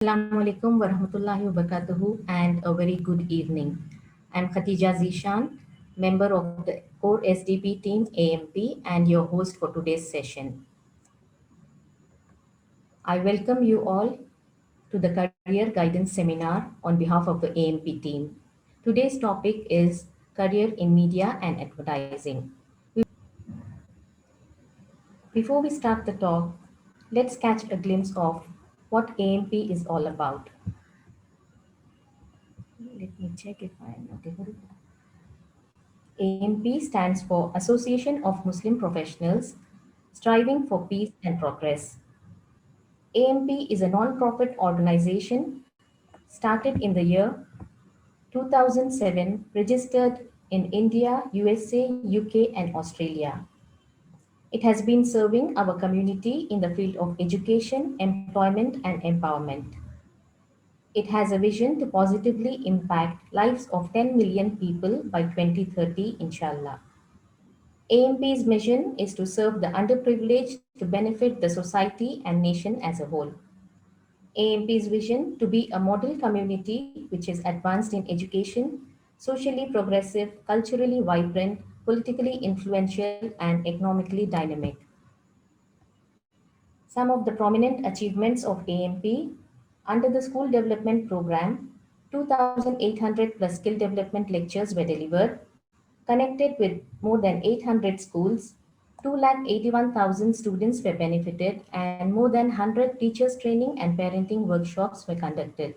Assalamu alaikum wa rahmatullahi wa barakatuhu and a very good evening. I'm Khatija Zishan, member of the Core SDP team AMP and your host for today's session. I welcome you all to the Career Guidance Seminar on behalf of the AMP team. Today's topic is Career in Media and Advertising. Before we start the talk, let's catch a glimpse of what AMP is all about. Let me check if I am not able to. AMP stands for Association of Muslim Professionals Striving for Peace and Progress. AMP is a non-profit organization started in the year 2007, registered in India, USA, UK, and Australia. It has been serving our community in the field of education, employment, and empowerment. It has a vision to positively impact lives of 10 million people by 2030, inshallah. AMP's mission is to serve the underprivileged to benefit the society and nation as a whole. AMP's vision to be a model community which is advanced in education, socially progressive, culturally vibrant, politically influential, and economically dynamic. Some of the prominent achievements of AMP under the School Development Program, 2,800 plus skill development lectures were delivered, connected with more than 800 schools, 281,000 students were benefited, and more than 100 teachers training and parenting workshops were conducted.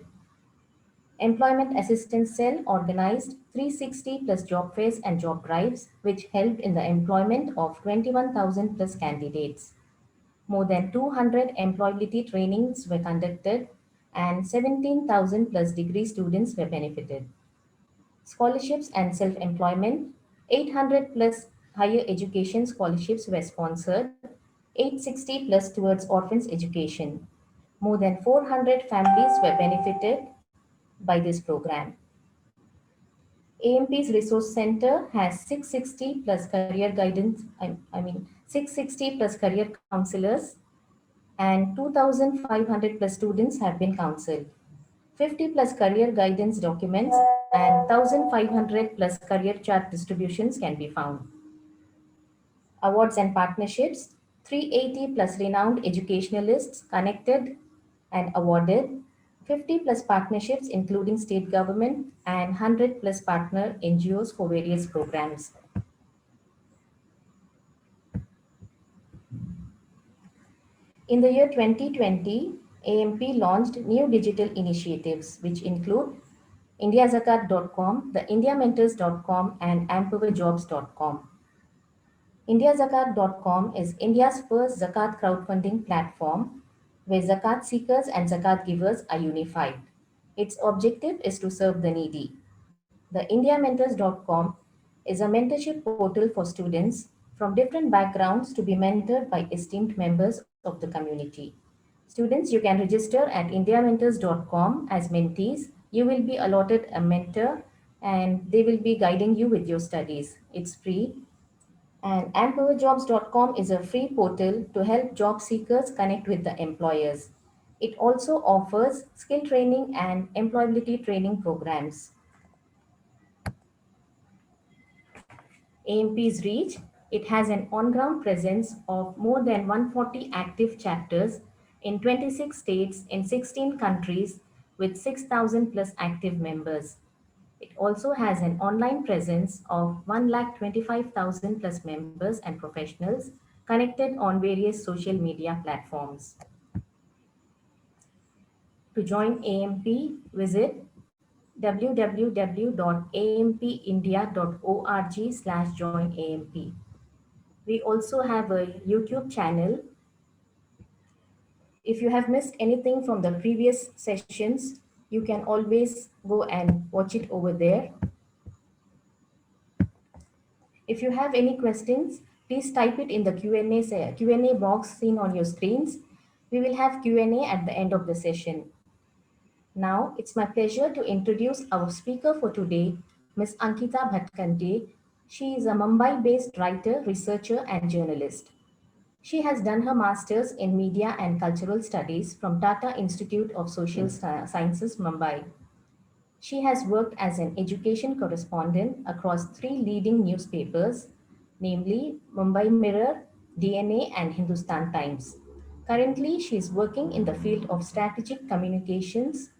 Employment Assistance Cell organized 360 plus job fairs and job drives, which helped in the employment of 21,000 plus candidates. More than 200 employability trainings were conducted and 17,000 plus degree students were benefited. Scholarships and self-employment, 800 plus higher education scholarships were sponsored, 860 plus towards orphans education. More than 400 families were benefited by this program. AMP's Resource Center has 660 plus career guidance, 660 plus career counselors and 2,500 plus students have been counseled. 50 plus career guidance documents and 1,500 plus career chart distributions can be found. Awards and partnerships, 380 plus renowned educationalists connected and awarded, 50 plus partnerships including state government and 100 plus partner NGOs for various programs. In the year 2020, AMP launched new digital initiatives which include indiazakat.com, the indiamentors.com and empowerjobs.com. Indiazakat.com is India's first zakat crowdfunding platform where zakat seekers and zakat givers are unified. Its objective is to serve the needy. The indiamentors.com is a mentorship portal for students from different backgrounds to be mentored by esteemed members of the community. Students, you can register at indiamentors.com as mentees. You will be allotted a mentor and they will be guiding you with your studies. It's free. And empowerjobs.com is a free portal to help job seekers connect with the employers. It also offers skill training and employability training programs. AMP's reach, it has an on-ground presence of more than 140 active chapters in 26 states in 16 countries with 6,000 plus active members. It also has an online presence of 125,000 plus members and professionals connected on various social media platforms. To join AMP, visit www.ampindia.org/joinamp. We also have a YouTube channel. If you have missed anything from the previous sessions, you can always go and watch it over there. If you have any questions, please type it in the Q&A box seen on your screens. We will have Q&A at the end of the session. Now, it's my pleasure to introduce our speaker for today, Ms. Ankita Bhatkante. She is a Mumbai-based writer, researcher, and journalist. She has done her master's in media and cultural studies from Tata Institute of Social Sciences, Mumbai. She has worked as an education correspondent across three leading newspapers, namely Mumbai Mirror, DNA, and Hindustan Times. Currently, she is working in the field of strategic communications.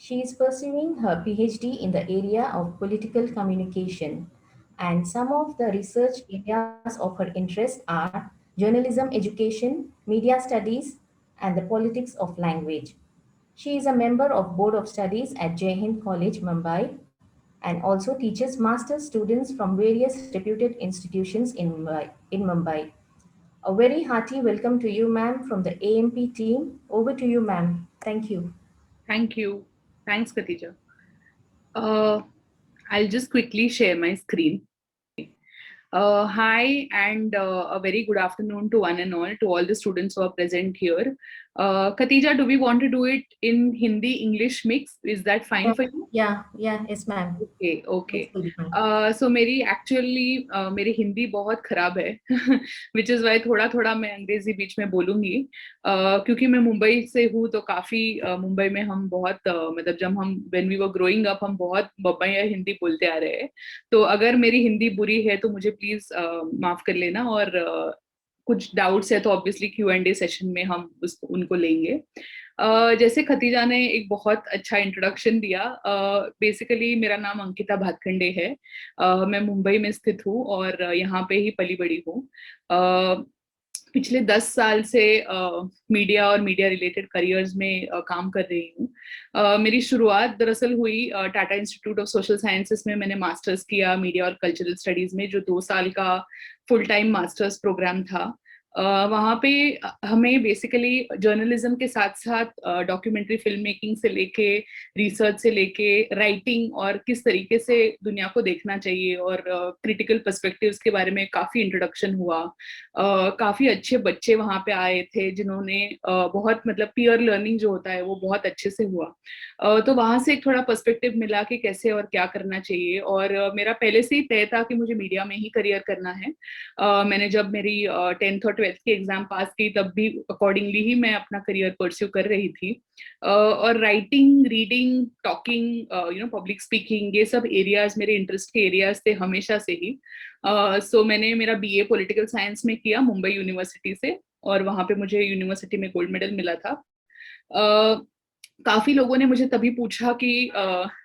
She is pursuing her PhD in the area of political communication, and some of the research areas of her interest are journalism education, media studies, and the politics of language. She is a member of Board of Studies at Jai Hind College, Mumbai, and also teaches master's students from various reputed institutions in Mumbai. A very hearty welcome to you, ma'am, from the AMP team. Over to you, ma'am. Thank you. Thank you. Thanks, Khatija. Uh, I'll just quickly share my screen. Hi, and a very good afternoon to one and all, to all the students who are present here. Khatija, do we want to do it in Hindi English mix? Is that fine Yeah, for you? yes, ma'am. Okay okay That's fully fine. सो मेरी actually मेरी हिंदी बहुत खराब है which is why थोड़ा थोड़ा मैं अंग्रेजी बीच में बोलूंगी क्योंकि मैं मुंबई से हूँ तो काफी मुंबई में हम बहुत मतलब जब हम when we were growing up हम बहुत बम्बई हिंदी बोलते आ रहे हैं तो अगर मेरी हिंदी बुरी है तो मुझे प्लीज माफ कर लेना और कुछ डाउट्स है तो ऑब्वियसली Q&A सेशन में हम उनको लेंगे जैसे खतीजा ने एक बहुत अच्छा इंट्रोडक्शन दिया बेसिकली मेरा नाम अंकिता भातखंडे है मैं मुंबई में स्थित हूँ और यहाँ पे ही पली बड़ी हूँ पिछले 10 साल से मीडिया और मीडिया रिलेटेड करियर्स में काम कर रही हूँ मेरी शुरुआत दरअसल हुई Tata institute of social sciences में मैंने मास्टर्स किया मीडिया और कल्चरल स्टडीज में जो 2 साल का फुल टाइम मास्टर्स प्रोग्राम था वहाँ पे हमें बेसिकली जर्नलिज्म के साथ साथ डॉक्यूमेंट्री फिल्म मेकिंग से लेके रिसर्च से लेके राइटिंग और किस तरीके से दुनिया को देखना चाहिए और क्रिटिकल पर्सपेक्टिव्स के बारे में काफी इंट्रोडक्शन हुआ काफी अच्छे बच्चे वहाँ पे आए थे जिन्होंने बहुत मतलब पीयर लर्निंग जो होता है वो बहुत अच्छे से हुआ तो वहां से एक थोड़ा पर्सपेक्टिव मिला कि कैसे और क्या करना चाहिए और मेरा पहले से ही तय था कि मुझे मीडिया में ही करियर करना है मैंने जब मेरी 10th और 12th की एग्जाम पास की तब भी अकॉर्डिंगली ही मैं अपना करियर परस्यू कर रही थी और writing reading talking public speaking ये सब एरियाज मेरे इंटरेस्ट के एरियाज थे हमेशा से ही सो मैंने मेरा BA पॉलिटिकल साइंस में किया मुंबई यूनिवर्सिटी से और वहां पे मुझे यूनिवर्सिटी में गोल्ड मेडल मिला था काफी लोगों ने मुझे तभी पूछा कि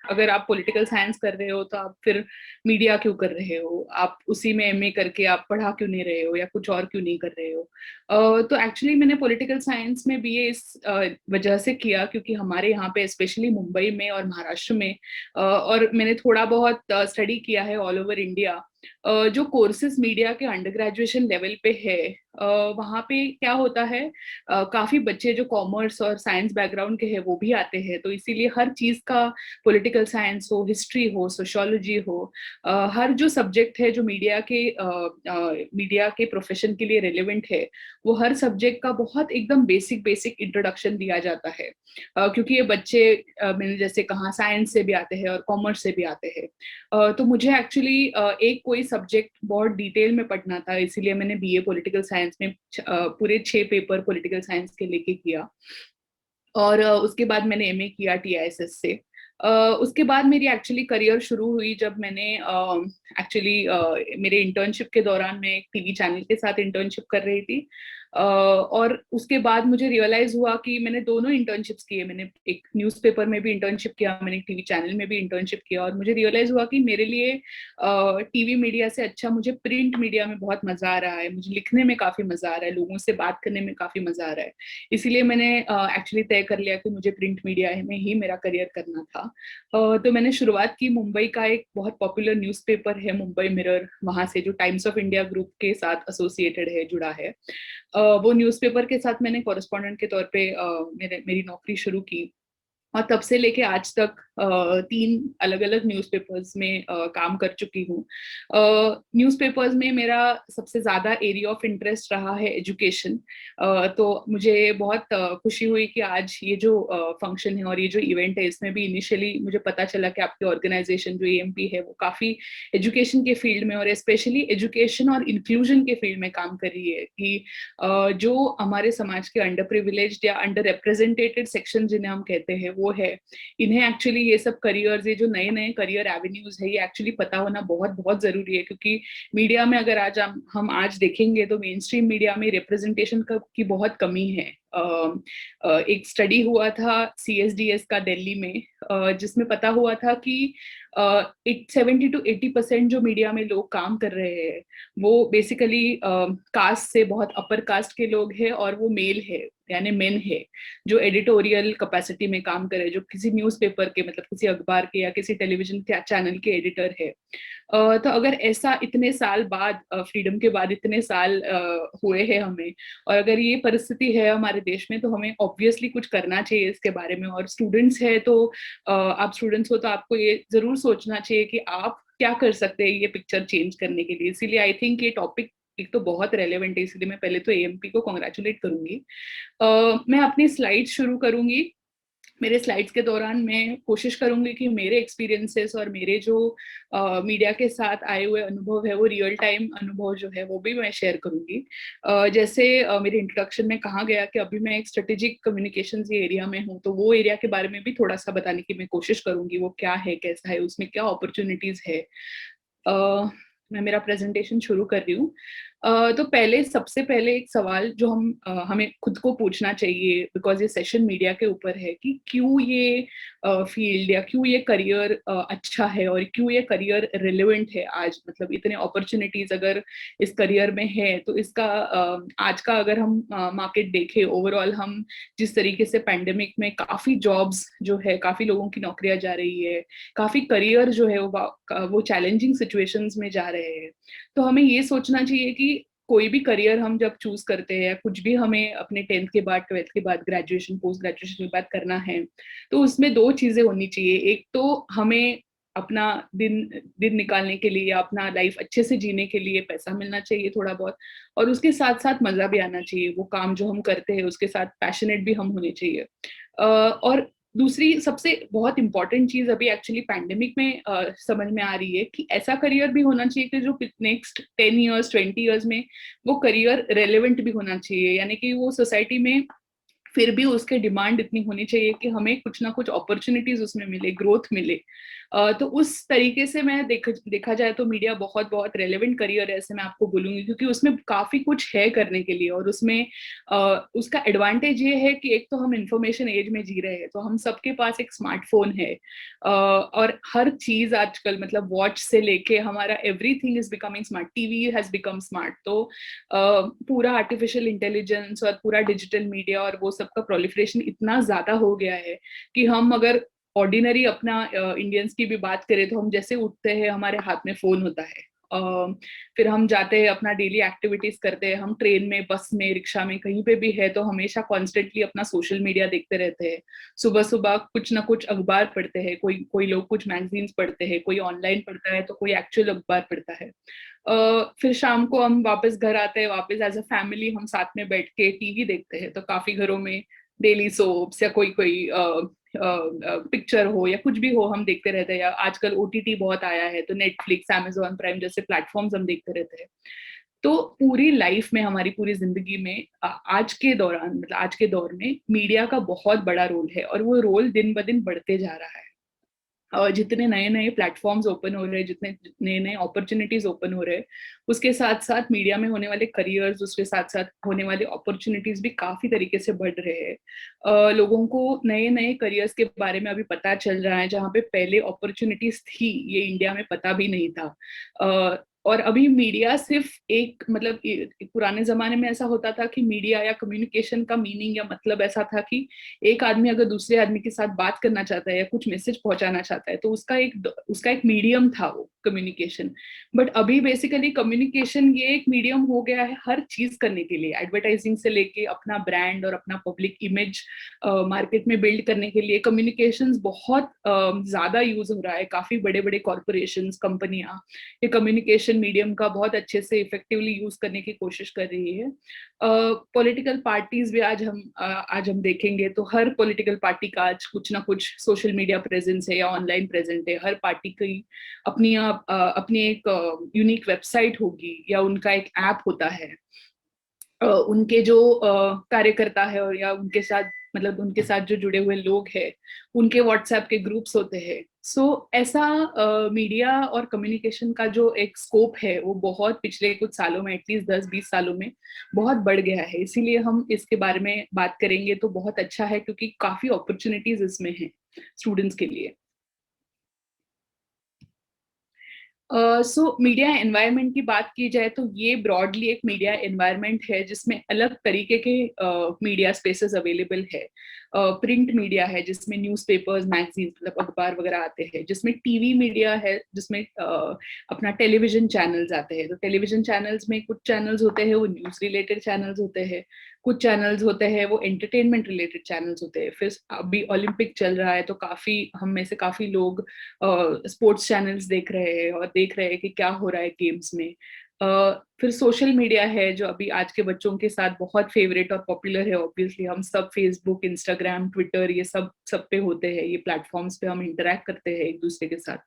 अगर आप पॉलिटिकल साइंस कर रहे हो तो आप फिर मीडिया क्यों कर रहे हो आप उसी में MA करके आप पढ़ा क्यों नहीं रहे हो या कुछ और क्यों नहीं कर रहे हो तो एक्चुअली मैंने पॉलिटिकल साइंस में BA इस वजह से किया क्योंकि हमारे यहाँ पे स्पेशली मुंबई में और महाराष्ट्र में और मैंने थोड़ा बहुत स्टडी किया है ऑल ओवर इंडिया जो कोर्सेज मीडिया के अंडर ग्रेजुएशन लेवल पे है वहाँ पे क्या होता है काफी बच्चे जो कॉमर्स और साइंस बैकग्राउंड के हैं वो भी आते हैं तो इसीलिए हर चीज का पॉलिटिकल साइंस हो हिस्ट्री हो सोशियोलॉजी हो हर जो सब्जेक्ट है जो मीडिया के प्रोफेशन के लिए रेलेवेंट है वो हर सब्जेक्ट का बहुत एकदम बेसिक इंट्रोडक्शन दिया जाता है क्योंकि ये बच्चे मैंने जैसे कहा साइंस से भी आते हैं और कॉमर्स से भी आते हैं तो मुझे एक्चुअली एक कोई सब्जेक्ट बहुत डिटेल में पढ़ना था इसीलिए मैंने BA पॉलिटिकल साइंस में पूरे 6 पेपर पॉलिटिकल साइंस के लेके किया और उसके बाद मैंने MA किया TISS से उसके बाद मेरी एक्चुअली करियर शुरू हुई जब मैंने एक्चुअली मेरे इंटर्नशिप के दौरान मैं एक टीवी चैनल के साथ इंटर्नशिप कर रही थी और उसके बाद मुझे रियलाइज हुआ कि मैंने दोनों इंटर्नशिप्स किए मैंने एक न्यूज़पेपर में भी इंटर्नशिप किया मैंने टीवी चैनल में भी इंटर्नशिप किया और मुझे रियलाइज हुआ कि मेरे लिए टीवी मीडिया से अच्छा मुझे प्रिंट मीडिया में बहुत मजा आ रहा है मुझे लिखने में काफी मजा आ रहा है लोगों से बात करने में काफी मजा आ रहा है इसीलिए मैंने एक्चुअली तय कर लिया कि मुझे प्रिंट मीडिया में ही मेरा करियर करना था तो मैंने शुरुआत की मुंबई का एक बहुत पॉपुलर न्यूज़पेपर है मुंबई मिरर वहां से जो टाइम्स ऑफ इंडिया ग्रुप के साथ एसोसिएटेड है जुड़ा है वो न्यूज़पेपर के साथ मैंने कॉरेस्पॉन्डेंट के तौर पे मेरी नौकरी शुरू की और तब से लेके आज तक 3 अलग अलग न्यूज़पेपर्स में काम कर चुकी हूँ। न्यूज़पेपर्स में मेरा सबसे ज़्यादा एरिया ऑफ इंटरेस्ट रहा है एजुकेशन। तो मुझे बहुत खुशी हुई कि आज ये जो फंक्शन है और ये जो इवेंट है, इसमें भी इनिशियली मुझे पता चला कि आपकी ऑर्गेनाइजेशन जो एएमपी है वो काफ़ी एजुकेशन के फील्ड में और स्पेशली एजुकेशन और इंक्लूजन के फील्ड में काम कर रही है कि जो हमारे समाज के अंडर प्रिविलेज्ड या अंडर रिप्रेजेंटेटेड सेक्शन जिन्हें हम कहते हैं वो है, इन्हें एक्चुअली ये सब करियर्स, ये जो नए नए करियर एवेन्यूज है, ये एक्चुअली पता होना बहुत बहुत जरूरी है। क्योंकि मीडिया में अगर आज हम आज देखेंगे तो मेन स्ट्रीम मीडिया में रिप्रेजेंटेशन की बहुत कमी है। एक स्टडी हुआ था CSDS का दिल्ली में, जिसमें पता हुआ था कि 70 to 80% जो मीडिया में लोग काम कर रहे हैं वो बेसिकली कास्ट से बहुत अपर कास्ट के लोग हैं और वो मेल है, यानी मेन है, जो एडिटोरियल कैपेसिटी में काम करे, जो किसी न्यूज़पेपर के मतलब किसी अखबार के या किसी टेलीविजन चैनल के एडिटर है। तो अगर ऐसा इतने साल बाद, फ्रीडम के बाद इतने साल हुए हैं हमें, और अगर ये परिस्थिति है हमारे देश में, तो हमें ऑब्वियसली कुछ करना चाहिए इसके बारे में। और स्टूडेंट्स है तो आप स्टूडेंट्स हो तो आपको ये जरूर सोचना चाहिए कि आप क्या कर सकते हैं ये पिक्चर चेंज करने के लिए। इसीलिए आई थिंक ये टॉपिक एक तो बहुत रेलेवेंट है, इसलिए मैं पहले तो एएमपी को कॉन्ग्रेचुलेट करूंगी। मैं अपनी स्लाइड शुरू करूंगी। मेरे स्लाइड्स के दौरान मैं कोशिश करूंगी कि मेरे एक्सपीरियंसेस और मेरे जो मीडिया के साथ आए हुए अनुभव है, वो रियल टाइम अनुभव जो है वो भी मैं शेयर करूंगी। जैसे मेरे इंट्रोडक्शन में कहा गया कि अभी मैं एक स्ट्रेटेजिक कम्युनिकेशन एरिया में हूँ, तो वो एरिया के बारे में भी थोड़ा सा बताने की मैं कोशिश करूंगी, वो क्या है, कैसा है, उसमें क्या अपॉर्चुनिटीज है। मैं मेरा प्रेजेंटेशन शुरू कर रही हूँ। तो पहले सबसे पहले एक सवाल जो हमें खुद को पूछना चाहिए, बिकॉज ये सेशन मीडिया के ऊपर है, कि क्यों ये फील्ड या क्यों ये करियर अच्छा है और क्यों ये करियर रिलेवेंट है आज। मतलब इतने अपॉर्चुनिटीज अगर इस करियर में है, तो इसका आज का अगर हम मार्केट देखें ओवरऑल, हम जिस तरीके से पैंडेमिक में काफी जॉब्स जो है, काफी लोगों की नौकरियां जा रही है, काफी करियर जो है वो चैलेंजिंग सिचुएशंस में जा रहे हैं। तो हमें ये सोचना चाहिए कि कोई भी करियर हम जब चूज करते हैं, या कुछ भी हमें अपने 10th के बाद, 12th के बाद, ग्रेजुएशन, पोस्ट ग्रेजुएशन के बाद करना है, तो उसमें 2 चीजें होनी चाहिए। एक तो हमें अपना दिन दिन निकालने के लिए या अपना लाइफ अच्छे से जीने के लिए पैसा मिलना चाहिए थोड़ा बहुत, और उसके साथ साथ मजा भी आना चाहिए। वो काम जो हम करते हैं उसके साथ पैशनेट भी हम होने चाहिए। और दूसरी सबसे बहुत इंपॉर्टेंट चीज अभी एक्चुअली पैंडेमिक में समझ में आ रही है कि ऐसा करियर भी होना चाहिए कि जो नेक्स्ट 10 years 20 years में वो करियर रेलेवेंट भी होना चाहिए, यानी कि वो सोसाइटी में फिर भी उसके डिमांड इतनी होनी चाहिए कि हमें कुछ ना कुछ अपॉर्चुनिटीज उसमें मिले, ग्रोथ मिले। तो उस तरीके से मैं देखा जाए तो मीडिया बहुत बहुत रेलेवेंट करियर है, ऐसे मैं आपको बोलूंगी, क्योंकि उसमें काफी कुछ है करने के लिए। और उसमें उसका एडवांटेज ये है कि एक तो हम इंफॉर्मेशन एज में जी रहे हैं, तो हम सबके पास एक स्मार्टफोन है, और हर चीज आजकल, मतलब वॉच से लेके हमारा everything is becoming smart, TV has become smart. तो पूरा आर्टिफिशियल इंटेलिजेंस और पूरा डिजिटल मीडिया और वो सब का प्रोलिफरेशन इतना ज्यादा हो गया है कि हम अगर ऑर्डिनरी अपना इंडियंस की भी बात करें, तो हम जैसे उठते हैं हमारे हाथ में फोन होता है, फिर हम जाते हैं अपना डेली एक्टिविटीज करते हैं, हम ट्रेन में, बस में, रिक्शा में, कहीं पे भी है तो हमेशा कॉन्स्टेंटली अपना सोशल मीडिया देखते रहते हैं। सुबह सुबह कुछ ना कुछ अखबार पढ़ते हैं, कोई कोई लोग कुछ मैगजीन्स पढ़ते हैं, कोई ऑनलाइन पढ़ता है तो कोई एक्चुअल अखबार पढ़ता है। फिर शाम को हम वापस घर आते हैं, वापस एज अ फैमिली हम साथ में बैठ के टीवी देखते हैं। तो काफी घरों में डेली सोप्स या कोई कोई पिक्चर हो या कुछ भी हो, हम देखते रहते हैं। या आजकल ओटीटी बहुत आया है, तो नेटफ्लिक्स, अमेजोन प्राइम जैसे प्लेटफॉर्म्स हम देखते रहते हैं। तो पूरी लाइफ में, हमारी पूरी जिंदगी में आज के दौरान, मतलब आज के दौर में मीडिया का बहुत बड़ा रोल है, और वो रोल दिन ब दिन बढ़ते जा रहा है। और जितने नए नए प्लेटफॉर्म्स ओपन हो रहे हैं, जितने नए नए अपॉर्चुनिटीज ओपन हो रहे हैं, उसके साथ साथ मीडिया में होने वाले करियर्स, उसके साथ साथ होने वाले अपॉर्चुनिटीज भी काफी तरीके से बढ़ रहे हैं। लोगों को नए नए करियर्स के बारे में अभी पता चल रहा है, जहाँ पे पहले अपॉर्चुनिटीज थी, ये इंडिया में पता भी नहीं था। और अभी मीडिया सिर्फ एक मतलब पुराने जमाने में ऐसा होता था कि मीडिया या कम्युनिकेशन का मीनिंग या मतलब ऐसा था कि एक आदमी अगर दूसरे आदमी के साथ बात करना चाहता है या कुछ मैसेज पहुंचाना चाहता है तो उसका एक मीडियम था वो कम्युनिकेशन। बट अभी बेसिकली कम्युनिकेशन ये एक मीडियम हो गया है हर चीज करने के लिए, एडवर्टाइजिंग से लेके अपना ब्रांड और अपना पब्लिक इमेज मार्केट में बिल्ड करने के लिए कम्युनिकेशंस बहुत ज्यादा यूज हो रहा है। काफी बड़े बड़े कॉर्पोरेशंस, कंपनियां ये कम्युनिकेशन मीडियम का बहुत अच्छे से इफेक्टिवली यूज करने की कोशिश कर रही है। पॉलिटिकल पार्टीज भी आज हम देखेंगे तो हर पॉलिटिकल पार्टी का आज कुछ ना कुछ सोशल मीडिया प्रेजेंस है या ऑनलाइन प्रेजेंट है। हर पार्टी की अपनी एक यूनिक वेबसाइट होगी या उनका एक ऐप होता है। उनके जो कार्यकर्ता है और या उनके साथ मतलब उनके साथ जो जुड़े हुए लोग हैं उनके व्हाट्सएप के ग्रुप्स होते हैं। सो ऐसा मीडिया और कम्युनिकेशन का जो एक स्कोप है वो बहुत पिछले कुछ सालों में, एटलीस्ट 10-20 सालों में बहुत बढ़ गया है। इसीलिए हम इसके बारे में बात करेंगे तो बहुत अच्छा है क्योंकि काफी अपॉर्चुनिटीज इसमें हैं स्टूडेंट्स के लिए। सो मीडिया एनवायरनमेंट की बात की जाए तो ये ब्रॉडली एक मीडिया एनवायरनमेंट है जिसमें अलग तरीके के मीडिया स्पेसेस अवेलेबल है। प्रिंट मीडिया है जिसमें न्यूज़पेपर्स, मैगजीन्स मतलब अखबार वगैरह आते हैं, जिसमें टीवी मीडिया है जिसमें अपना टेलीविजन चैनल्स आते हैं। तो टेलीविजन चैनल्स में कुछ चैनल्स होते हैं वो न्यूज़ रिलेटेड चैनल्स होते हैं, कुछ चैनल्स होते हैं वो एंटरटेनमेंट रिलेटेड चैनल्स होते हैं। फिर अभी ओलंपिक चल रहा है तो काफी हम में से काफी लोग स्पोर्ट्स चैनल्स देख रहे हैं और देख रहे हैं कि क्या हो रहा है गेम्स में। फिर सोशल मीडिया है जो अभी आज के बच्चों के साथ बहुत फेवरेट और पॉपुलर है। ऑब्वियसली हम सब फेसबुक, इंस्टाग्राम, ट्विटर ये सब पे होते हैं, ये प्लेटफॉर्म्स पे हम इंटरेक्ट करते हैं एक दूसरे के साथ।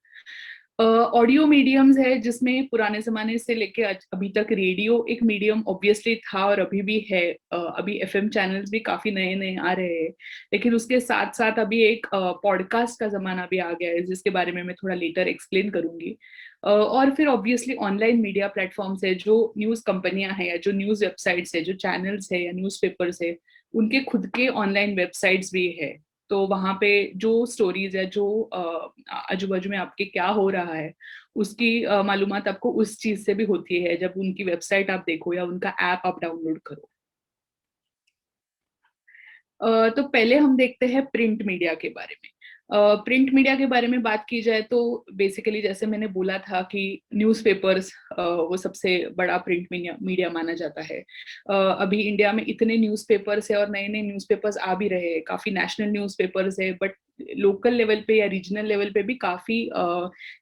ऑडियो मीडियम्स है जिसमें पुराने जमाने से लेके अभी तक रेडियो एक मीडियम ऑब्वियसली था और अभी भी है। अभी एफएम चैनल्स भी काफी नए नए आ रहे हैं, लेकिन उसके साथ साथ अभी एक पॉडकास्ट का जमाना भी आ गया है जिसके बारे में मैं थोड़ा लेटर एक्सप्लेन करूंगी। और फिर ऑब्वियसली ऑनलाइन मीडिया प्लेटफॉर्म्स है, जो न्यूज कंपनियां हैं या जो न्यूज वेबसाइट्स है, जो चैनल्स है या न्यूज़पेपर्स है, उनके खुद के ऑनलाइन वेबसाइट्स भी है। तो वहां पे जो स्टोरीज है, जो आजू बाजू में आपके क्या हो रहा है उसकी मालूमात आपको उस चीज से भी होती है जब उनकी वेबसाइट आप देखो या उनका ऐप आप डाउनलोड करो। तो पहले हम देखते हैं प्रिंट मीडिया के बारे में। प्रिंट मीडिया के बारे में बात की जाए तो बेसिकली जैसे मैंने बोला था कि न्यूज़पेपर्स वो सबसे बड़ा प्रिंट मीडिया माना जाता है। अभी इंडिया में इतने न्यूज़पेपर्स है और नए नए न्यूज़पेपर्स आ भी रहे हैं, काफी नेशनल न्यूज़पेपर्स है, बट लोकल लेवल पे या रीजनल लेवल पे भी काफी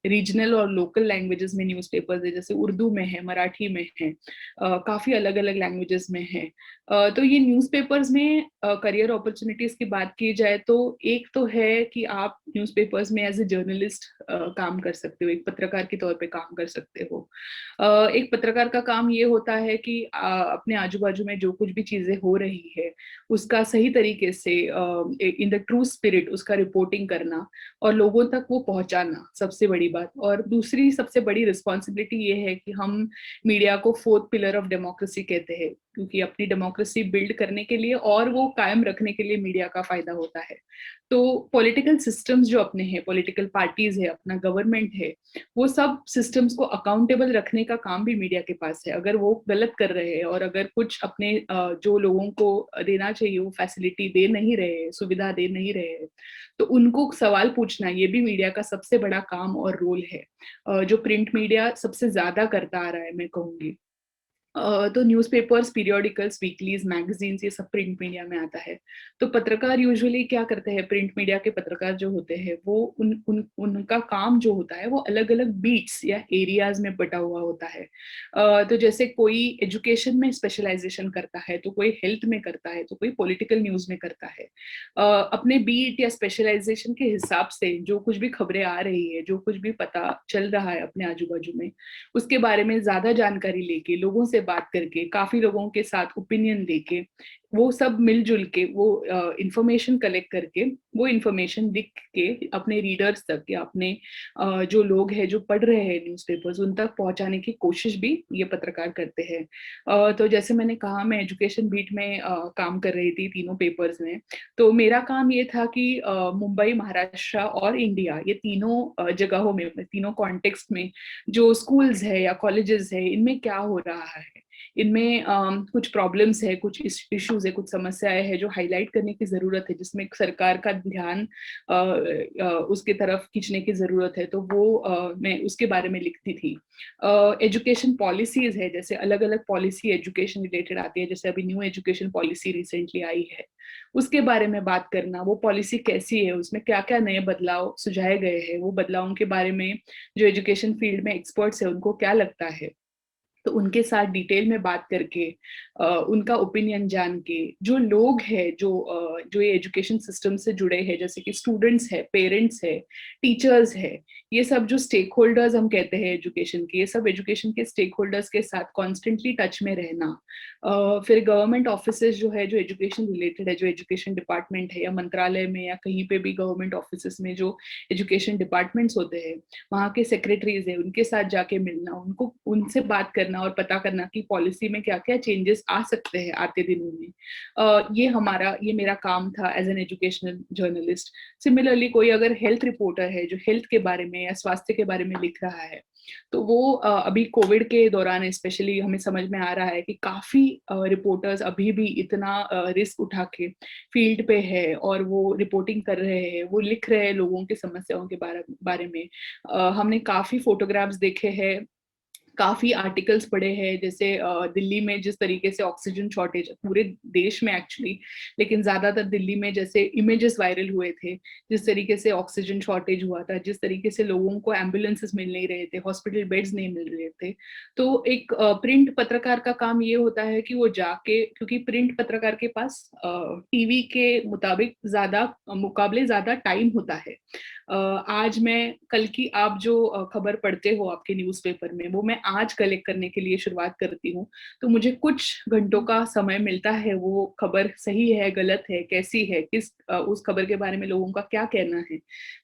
रीजनल और लोकल लैंग्वेजेस में न्यूज़पेपर्स है, जैसे उर्दू में है, मराठी में है, काफी अलग अलग लैंग्वेजेस में है। तो ये न्यूज़पेपर्स में करियर अपॉर्चुनिटीज की बात की जाए तो एक तो है कि आप न्यूज़पेपर्स में एज ए जर्नलिस्ट काम कर सकते हो, एक पत्रकार के तौर पे काम कर सकते हो। एक पत्रकार का काम ये होता है कि अपने आजू बाजू में जो कुछ भी चीजें हो रही है उसका सही तरीके से इन द ट्रू स्पिरिट उसका रिपोर्टिंग करना और लोगों तक वो पहुंचाना, सबसे बड़ी बात। और दूसरी सबसे बड़ी रिस्पॉन्सिबिलिटी ये है कि हम मीडिया को फोर्थ पिलर ऑफ डेमोक्रेसी कहते हैं, क्योंकि अपनी डेमोक्रेसी बिल्ड करने के लिए और वो कायम रखने के लिए मीडिया का फायदा होता है। तो पॉलिटिकल सिस्टम्स जो अपने हैं, पॉलिटिकल पार्टीज है, अपना गवर्नमेंट है, वो सब सिस्टम्स को अकाउंटेबल रखने का काम भी मीडिया के पास है। अगर वो गलत कर रहे हैं और अगर कुछ अपने जो लोगों को देना चाहिए वो फैसिलिटी दे नहीं रहे, सुविधा दे नहीं रहे, तो उनको सवाल पूछना ये भी मीडिया का सबसे बड़ा काम और रोल है, जो प्रिंट मीडिया सबसे ज्यादा करता आ रहा है मैं कहूंगी। तो न्यूज़पेपर्स, पीरियोडिकल्स, वीकलीज, मैगजीन्स ये सब प्रिंट मीडिया में आता है। तो पत्रकार यूजुअली क्या करते हैं, प्रिंट मीडिया के पत्रकार जो होते हैं वो उनका काम जो होता है वो अलग अलग बीट्स या एरियाज में बटा हुआ होता है। तो जैसे कोई एजुकेशन में स्पेशलाइजेशन करता है, तो कोई हेल्थ में करता है, तो कोई पॉलिटिकल न्यूज में करता है। अपने बीट या स्पेशलाइजेशन के हिसाब से जो कुछ भी खबरें आ रही है, जो कुछ भी पता चल रहा है अपने आजू बाजू में, उसके बारे में ज्यादा जानकारी लेके, लोगों से बात करके, काफी लोगों के साथ ओपिनियन लेके वो सब मिलजुल के वो इंफॉर्मेशन कलेक्ट करके वो इंफॉर्मेशन लिख के अपने रीडर्स तक या अपने जो लोग हैं जो पढ़ रहे हैं न्यूज़पेपर्स उन तक पहुंचाने की कोशिश भी ये पत्रकार करते हैं। तो जैसे मैंने कहा मैं एजुकेशन बीट में काम कर रही थी तीनों पेपर्स में। तो मेरा काम ये था कि मुंबई, महाराष्ट्र और इंडिया ये तीनों जगहों में, तीनों कॉन्टेक्स्ट में जो स्कूल्स है या कॉलेजेस है इनमें क्या हो रहा है, इनमें कुछ प्रॉब्लम्स है, कुछ इश्यूज है, कुछ समस्याएं है जो हाईलाइट करने की जरूरत है, जिसमें सरकार का ध्यान उसके तरफ खींचने की जरूरत है, तो वो मैं उसके बारे में लिखती थी। एजुकेशन पॉलिसीज है, जैसे अलग अलग पॉलिसी एजुकेशन रिलेटेड आती है, जैसे अभी न्यू एजुकेशन पॉलिसी रिसेंटली आई है, उसके बारे में बात करना, वो पॉलिसी कैसी है, उसमें क्या क्या नए बदलाव सुझाए गए हैं, वो बदलावों के बारे में जो एजुकेशन फील्ड में एक्सपर्ट्स है उनको क्या लगता है, तो उनके साथ डिटेल में बात करके उनका ओपिनियन जान के, जो लोग हैं जो ये एजुकेशन सिस्टम से जुड़े हैं, जैसे कि स्टूडेंट्स है, पेरेंट्स है, टीचर्स है, ये सब जो स्टेक होल्डर्स हम कहते हैं एजुकेशन के, ये सब एजुकेशन के स्टेक होल्डर्स के साथ कॉन्स्टेंटली टच में रहना। फिर गवर्नमेंट ऑफिसेज जो है, जो एजुकेशन रिलेटेड है, जो एजुकेशन डिपार्टमेंट है या मंत्रालय में या कहीं पे भी गवर्नमेंट ऑफिसेज में जो एजुकेशन डिपार्टमेंट्स होते हैं, वहाँ के सेक्रेटरीज है, उनके साथ जाके मिलना, उनको उनसे बात करना और पता करना कि पॉलिसी में क्या क्या चेंजेस आ सकते हैं आते दिनों में। ये मेरा काम था as an educational journalist. Similarly कोई अगर हेल्थ रिपोर्टर है जो हेल्थ के बारे में या स्वास्थ्य के बारे में लिख रहा है, तो वो अभी कोविड के दौरान स्पेशली हमें समझ में आ रहा है कि काफी रिपोर्टर्स अभी भी इतना रिस्क उठा के फील्ड पे है और वो रिपोर्टिंग कर रहे हैं, वो लिख रहे हैं लोगों की समस्याओं के बारे में। हमने काफी फोटोग्राफ्स देखे हैं, काफी आर्टिकल्स पढ़े हैं, जैसे दिल्ली में जिस तरीके से ऑक्सीजन शॉर्टेज, पूरे देश में एक्चुअली, लेकिन ज्यादातर दिल्ली में जैसे इमेजेस वायरल हुए थे, जिस तरीके से ऑक्सीजन शॉर्टेज हुआ था, जिस तरीके से लोगों को एम्बुलेंसेस मिल नहीं रहे थे, हॉस्पिटल बेड्स नहीं मिल रहे थे, तो एक प्रिंट पत्रकार का काम ये होता है कि वो जाके, क्योंकि प्रिंट पत्रकार के पास टीवी के मुकाबले ज्यादा टाइम होता है। आज मैं कल की आप जो खबर पढ़ते हो आपके न्यूज़पेपर में, वो मैं आज कलेक्ट करने के लिए शुरुआत करती हूँ, तो मुझे कुछ घंटों का समय मिलता है, वो खबर सही है, गलत है, कैसी है, उस खबर के बारे में लोगों का क्या कहना है,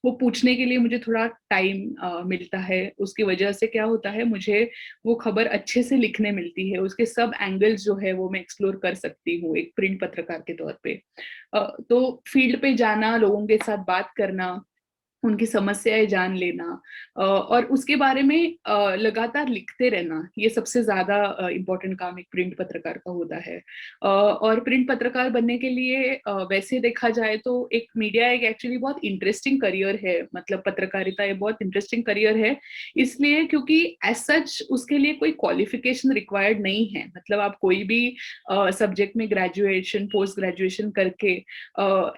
वो पूछने के लिए मुझे थोड़ा टाइम मिलता है। उसकी वजह से क्या होता है, मुझे वो खबर अच्छे से लिखने मिलती है, उसके सब एंगल्स जो है वो मैं एक्सप्लोर कर सकती हूँ एक प्रिंट पत्रकार के तौर पे। तो फील्ड पे जाना, लोगों के साथ बात करना, उनकी समस्याएं जान लेना, और उसके बारे में लगातार लिखते रहना, ये सबसे ज्यादा इम्पोर्टेंट काम एक प्रिंट पत्रकार का होता है। और प्रिंट पत्रकार बनने के लिए वैसे देखा जाए तो एक मीडिया एक एक्चुअली बहुत इंटरेस्टिंग करियर है, मतलब पत्रकारिता ये बहुत इंटरेस्टिंग करियर है, इसलिए क्योंकि एज सच उसके लिए कोई क्वालिफिकेशन रिक्वायर्ड नहीं है, मतलब आप कोई भी सब्जेक्ट में ग्रेजुएशन, पोस्ट ग्रेजुएशन करके,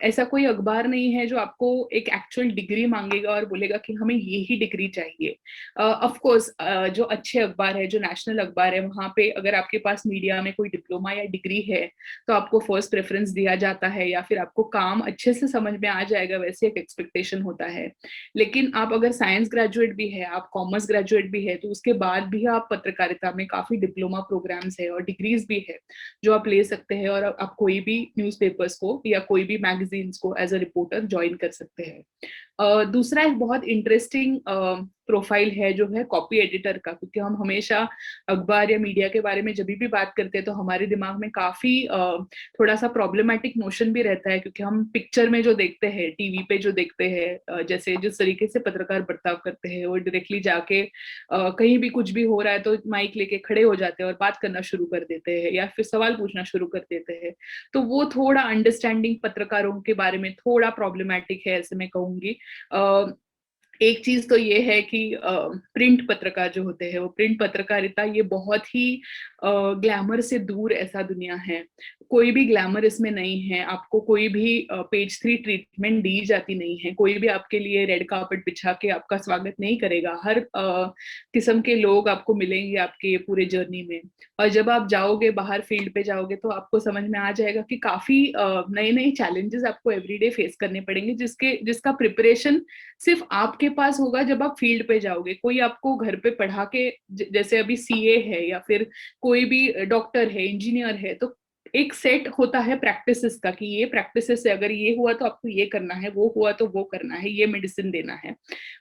ऐसा कोई अखबार नहीं है जो आपको एक एक्चुअल डिग्री मांगेगा और बोलेगा कि हमें ये ही डिग्री चाहिए। ऑफ कोर्स जो अच्छे अखबार है, जो नेशनल अखबार है, वहां पे अगर आपके पास मीडिया में कोई डिप्लोमा या डिग्री है तो आपको फर्स्ट प्रेफरेंस दिया जाता है, या फिर आपको काम अच्छे से समझ में आ जाएगा, वैसे एक एक्सपेक्टेशन होता है। लेकिन आप अगर साइंस ग्रेजुएट भी है, आप कॉमर्स ग्रेजुएट भी है, तो उसके बाद भी आप पत्रकारिता में काफी डिप्लोमा प्रोग्राम्स है और डिग्रीज भी है जो आप ले सकते हैं, और आप कोई भी न्यूज़पेपर्स को या कोई भी मैगजीन्स को एज अ रिपोर्टर ज्वाइन कर सकते हैं। दूसरा एक बहुत इंटरेस्टिंग प्रोफाइल है जो है कॉपी एडिटर का, क्योंकि हम हमेशा अखबार या मीडिया के बारे में जब भी बात करते हैं तो हमारे दिमाग में काफी थोड़ा सा प्रॉब्लमेटिक नोशन भी रहता है, क्योंकि हम पिक्चर में जो देखते हैं, टीवी पे जो देखते हैं, जैसे जिस तरीके से पत्रकार बर्ताव करते हैं, वो डायरेक्टली जाके कहीं भी कुछ भी हो रहा है तो माइक लेके खड़े हो जाते हैं और बात करना शुरू कर देते हैं या फिर सवाल पूछना शुरू कर देते हैं, तो वो थोड़ा अंडरस्टैंडिंग पत्रकारों के बारे में थोड़ा प्रॉब्लमैटिक है, ऐसे मैं कहूंगी। एक चीज तो ये है कि प्रिंट पत्रकार जो होते हैं, वो प्रिंट पत्रकारिता ये बहुत ही ग्लैमर से दूर ऐसा दुनिया है, कोई भी ग्लैमर इसमें नहीं है, आपको कोई भी पेज 3 ट्रीटमेंट दी जाती नहीं है, कोई भी आपके लिए रेड कार्पेट बिछा के आपका स्वागत नहीं करेगा, हर किस्म के लोग आपको मिलेंगे आपके ये पूरे जर्नी में। और जब आप जाओगे बाहर फील्ड पे जाओगे तो आपको समझ में आ जाएगा कि काफी नए नए चैलेंजेस आपको एवरीडे फेस करने पड़ेंगे, जिसका प्रिपरेशन सिर्फ आपके पास होगा जब आप फील्ड पे जाओगे। कोई आपको घर पे पढ़ा के, जैसे अभी सीए है या फिर कोई भी डॉक्टर है, इंजीनियर है, तो एक सेट होता है प्रैक्टिसेस का कि ये प्रैक्टिसेस से अगर ये हुआ तो आपको ये करना है, वो हुआ तो वो करना है, ये मेडिसिन देना है।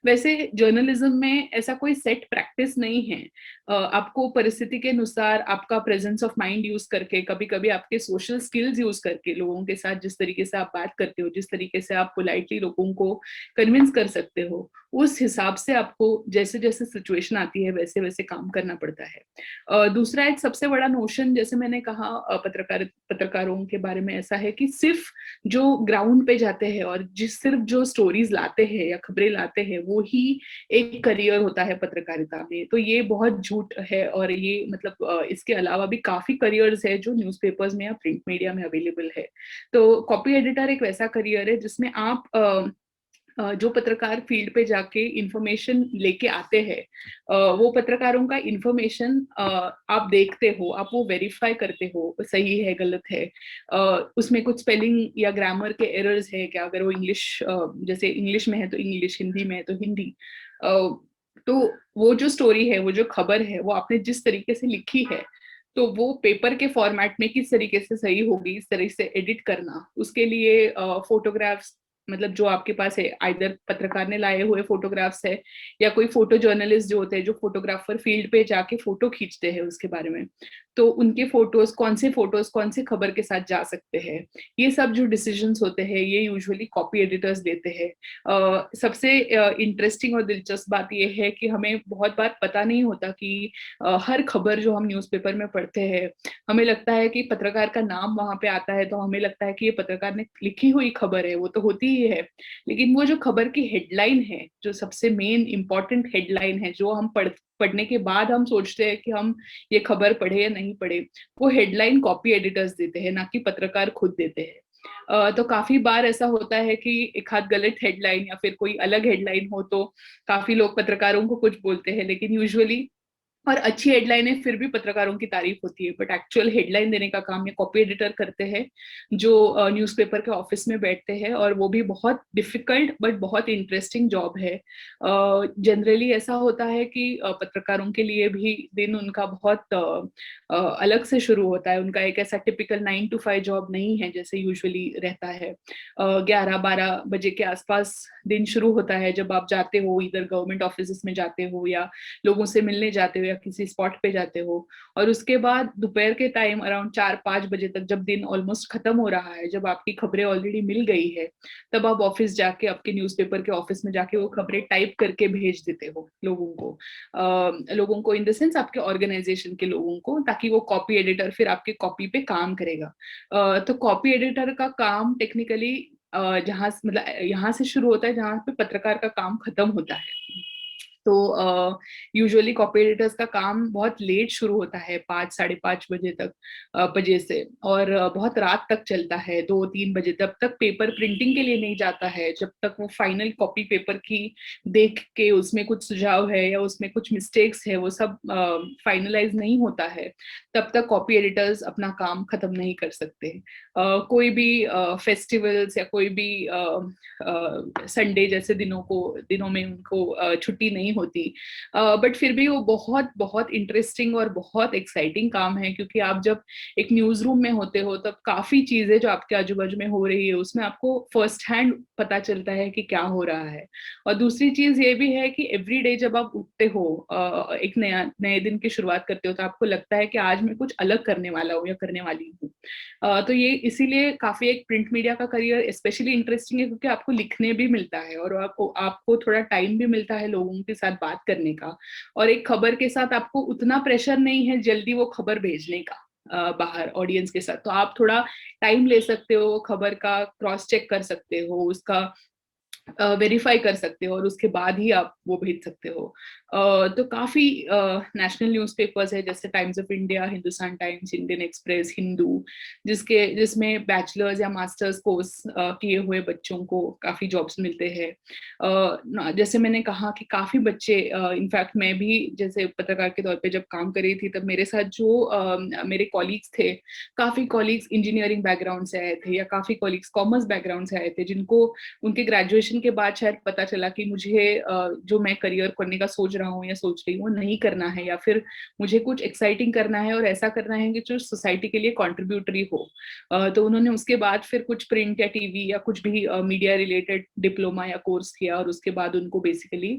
वैसे जर्नलिज्म में ऐसा कोई सेट प्रैक्टिस नहीं है। आपको परिस्थिति के अनुसार आपका प्रेजेंस ऑफ माइंड यूज करके, कभी कभी आपके सोशल स्किल्स यूज करके, लोगों के साथ जिस तरीके से आप बात करते हो, जिस तरीके से आप पोलाइटली लोगों को कन्विंस कर सकते हो, उस हिसाब से आपको जैसे जैसे सिचुएशन आती है वैसे वैसे काम करना पड़ता है। दूसरा एक सबसे बड़ा नोशन, जैसे मैंने कहा पत्रकारों के बारे में, ऐसा है कि सिर्फ जो ग्राउंड पे जाते हैं और सिर्फ जो स्टोरीज लाते हैं या खबरें लाते हैं वो ही एक करियर होता है पत्रकारिता में। तो ये बहुत झूठ है, और ये मतलब इसके अलावा भी काफी करियर्स है जो न्यूज़पेपर्स में या प्रिंट मीडिया में अवेलेबल है। तो कॉपी एडिटर एक वैसा करियर है जिसमें आप जो पत्रकार फील्ड पे जाके इंफॉर्मेशन लेके आते हैं, वो पत्रकारों का इंफॉर्मेशन आप देखते हो, आप वो वेरीफाई करते हो सही है गलत है, उसमें कुछ स्पेलिंग या ग्रामर के एरर्स है क्या, अगर वो इंग्लिश जैसे इंग्लिश में है तो इंग्लिश, हिंदी में है तो हिंदी। तो वो जो स्टोरी है, वो जो खबर है, वो आपने जिस तरीके से लिखी है, तो वो पेपर के फॉर्मेट में किस तरीके से सही होगी, इस तरह से एडिट करना, उसके लिए फोटोग्राफ्स, मतलब जो आपके पास है, आइदर पत्रकार ने लाए हुए फोटोग्राफ्स है या कोई फोटो जर्नलिस्ट जो होते हैं, जो फोटोग्राफर फील्ड पे जाके फोटो खींचते हैं उसके बारे में, तो उनके फोटोज कौन से खबर के साथ जा सकते हैं, ये सब जो डिसीजंस होते हैं ये यूजुअली कॉपी एडिटर्स देते हैं। सबसे इंटरेस्टिंग और दिलचस्प बात ये है कि हमें बहुत बार पता नहीं होता कि हर खबर जो हम न्यूज़पेपर में पढ़ते हैं, हमें लगता है कि पत्रकार का नाम वहां पे आता है तो हमें लगता है कि ये पत्रकार ने लिखी हुई खबर है, वो तो होती ही है, लेकिन वो जो खबर की हेडलाइन है, जो सबसे मेन इंपॉर्टेंट हेडलाइन है, जो हम पढ़ने के बाद हम सोचते हैं कि हम ये खबर पढ़े या नहीं पढ़े, वो हेडलाइन कॉपी एडिटर्स देते हैं, ना कि पत्रकार खुद देते हैं। तो काफी बार ऐसा होता है कि एक आध गलत हेडलाइन या फिर कोई अलग हेडलाइन हो तो काफी लोग पत्रकारों को कुछ बोलते हैं, लेकिन यूजुअली, और अच्छी हेडलाइनें फिर भी पत्रकारों की तारीफ होती है, बट एक्चुअल हेडलाइन देने का काम ये कॉपी एडिटर करते हैं, जो न्यूज़पेपर के ऑफिस में बैठते हैं, और वो भी बहुत डिफिकल्ट बट बहुत इंटरेस्टिंग जॉब है। जनरली ऐसा होता है कि पत्रकारों के लिए भी दिन उनका बहुत अलग से शुरू होता है, उनका एक ऐसा टिपिकल 9 to 5 जॉब नहीं है जैसे यूजुअली रहता है। 11-12 बजे के आसपास दिन शुरू होता है, जब आप जाते हो, इधर गवर्नमेंट ऑफिस में जाते हो या लोगों से मिलने जाते हो या किसी स्पॉट पे जाते हो, और उसके बाद दोपहर के टाइम अराउंड 4-5 बजे तक, जब दिन ऑलमोस्ट खत्म हो रहा है, जब आपकी खबरें ऑलरेडी मिल गई है, तब आप ऑफिस जाके, आपके न्यूज़पेपर के ऑफिस में जाके वो खबरें टाइप करके भेज देते हो लोगों को इन द सेंस आपके ऑर्गेनाइजेशन के लोगों को, ताकि वो कॉपी एडिटर फिर आपके कॉपी पे काम करेगा। तो कॉपी एडिटर का काम टेक्निकली जहाँ मतलब यहाँ से शुरू होता है जहाँ पे पत्रकार का काम खत्म होता है। तो यूजुअली कॉपी एडिटर्स का काम बहुत लेट शुरू होता है, 5-5:30 बजे तक, बजे से, और बहुत रात तक चलता है, 2-3 बजे, तब तक पेपर प्रिंटिंग के लिए नहीं जाता है, जब तक वो फाइनल कॉपी पेपर की देख के उसमें कुछ सुझाव है या उसमें कुछ मिस्टेक्स है वो सब फाइनलाइज नहीं होता है, तब तक कॉपी एडिटर्स अपना काम खत्म नहीं कर सकते। कोई भी फेस्टिवल्स या कोई भी संडे जैसे दिनों में उनको छुट्टी नहीं होती, बट फिर भी वो बहुत बहुत इंटरेस्टिंग और बहुत एक्साइटिंग काम है, क्योंकि आप जब एक न्यूज रूम में होते हो तब काफी चीजें जो आपके आजू बाजू में हो रही है उसमें आपको फर्स्ट हैंड पता चलता है कि क्या हो रहा है। और दूसरी चीज ये भी है कि एवरी डे जब आप उठते हो, एक नए दिन की शुरुआत करते हो, तो आपको लगता है कि आज मैं कुछ अलग करने वाला हूँ या करने वाली हूँ। तो ये इसीलिए काफी एक प्रिंट मीडिया का करियर स्पेशली इंटरेस्टिंग है, क्योंकि आपको लिखने भी मिलता है और आपको थोड़ा टाइम भी मिलता है लोगों के साथ बात करने का, और एक खबर के साथ आपको उतना प्रेशर नहीं है जल्दी वो खबर भेजने का बाहर ऑडियंस के साथ, तो आप थोड़ा टाइम ले सकते हो, खबर का क्रॉस चेक कर सकते हो, उसका वेरीफाई कर सकते हो, और उसके बाद ही आप वो भेज सकते हो। तो काफी नेशनल न्यूज़पेपर्स है जैसे times of India, Hindustan times, Indian express, Hindu, जिसमें बैचलर्स या मास्टर्स कोर्स किए हुए बच्चों को काफी जॉब्स मिलते हैं। जैसे मैंने कहा कि काफी बच्चे, इनफैक्ट मैं भी जैसे पत्रकार के तौर पे जब काम कर रही थी तब मेरे साथ जो मेरे कॉलीग्स थे, काफी कॉलीग्स इंजीनियरिंग बैकग्राउंड से आए थे या काफी कॉलीग्स कॉमर्स बैकग्राउंड से आए थे, जिनको उनके ग्रेजुएशन ग्रेजुएशन के बाद शायद पता चला कि मुझे जो मैं करियर करने का सोच रहा हूँ या सोच रही हूँ वो नहीं करना है, या फिर मुझे कुछ एक्साइटिंग करना है और ऐसा करना है कि जो सोसाइटी के लिए कॉन्ट्रीब्यूटरी हो। तो उन्होंने उसके बाद फिर कुछ प्रिंट या टीवी या कुछ भी मीडिया रिलेटेड डिप्लोमा या कोर्स किया, और उसके बाद उनको बेसिकली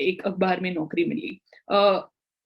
एक अखबार में नौकरी मिली।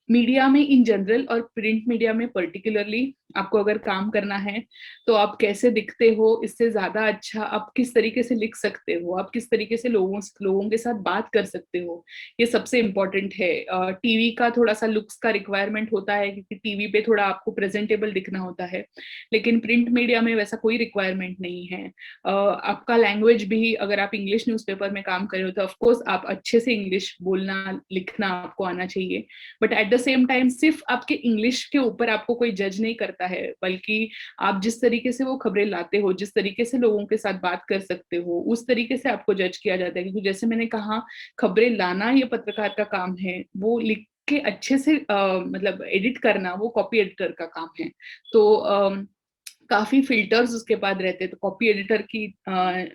मीडिया में इन जनरल और प्रिंट मीडिया में पर्टिकुलरली आपको अगर काम करना है तो आप कैसे दिखते हो इससे ज्यादा अच्छा आप किस तरीके से लिख सकते हो, आप किस तरीके से लोगों के साथ बात कर सकते हो, ये सबसे इम्पोर्टेंट है। टीवी का थोड़ा सा लुक्स का रिक्वायरमेंट होता है क्योंकि टीवी पे थोड़ा आपको प्रेजेंटेबल दिखना होता है, लेकिन प्रिंट मीडिया में वैसा कोई रिक्वायरमेंट नहीं है। आपका लैंग्वेज भी, अगर आप इंग्लिश न्यूज़पेपर में काम कर रहे हो तो ऑफकोर्स आप अच्छे से इंग्लिश बोलना लिखना आपको आना चाहिए, but at the same time सिर्फ आपके इंग्लिश के ऊपर आपको कोई जज नहीं करता है, बल्कि आप जिस तरीके से वो खबरें लाते हो, जिस तरीके से लोगों के साथ बात कर सकते हो, उस तरीके से आपको जज किया जाता है। क्योंकि जैसे मैंने कहा, खबरें लाना ये पत्रकार का काम है, वो लिख के अच्छे से मतलब एडिट करना वो कॉपी एडिटर का काम है। तो काफी फिल्टर्स उसके बाद रहते हैं, तो कॉपी एडिटर की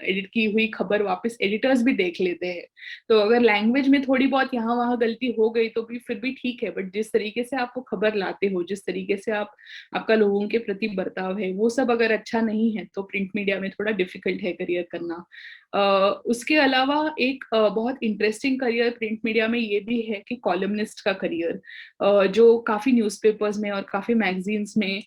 एडिट की हुई खबर वापस एडिटर्स भी देख लेते हैं। तो अगर लैंग्वेज में थोड़ी बहुत यहाँ वहां गलती हो गई तो भी फिर भी ठीक है, बट जिस तरीके से आपको खबर लाते हो, जिस तरीके से आप आपका लोगों के प्रति बर्ताव है, वो सब अगर अच्छा नहीं है तो प्रिंट मीडिया में थोड़ा डिफिकल्ट है करियर करना। उसके अलावा एक बहुत इंटरेस्टिंग करियर प्रिंट मीडिया में ये भी है कि कॉलमनिस्ट का करियर, जो काफी न्यूज़पेपर्स में और काफी मैगजीन्स में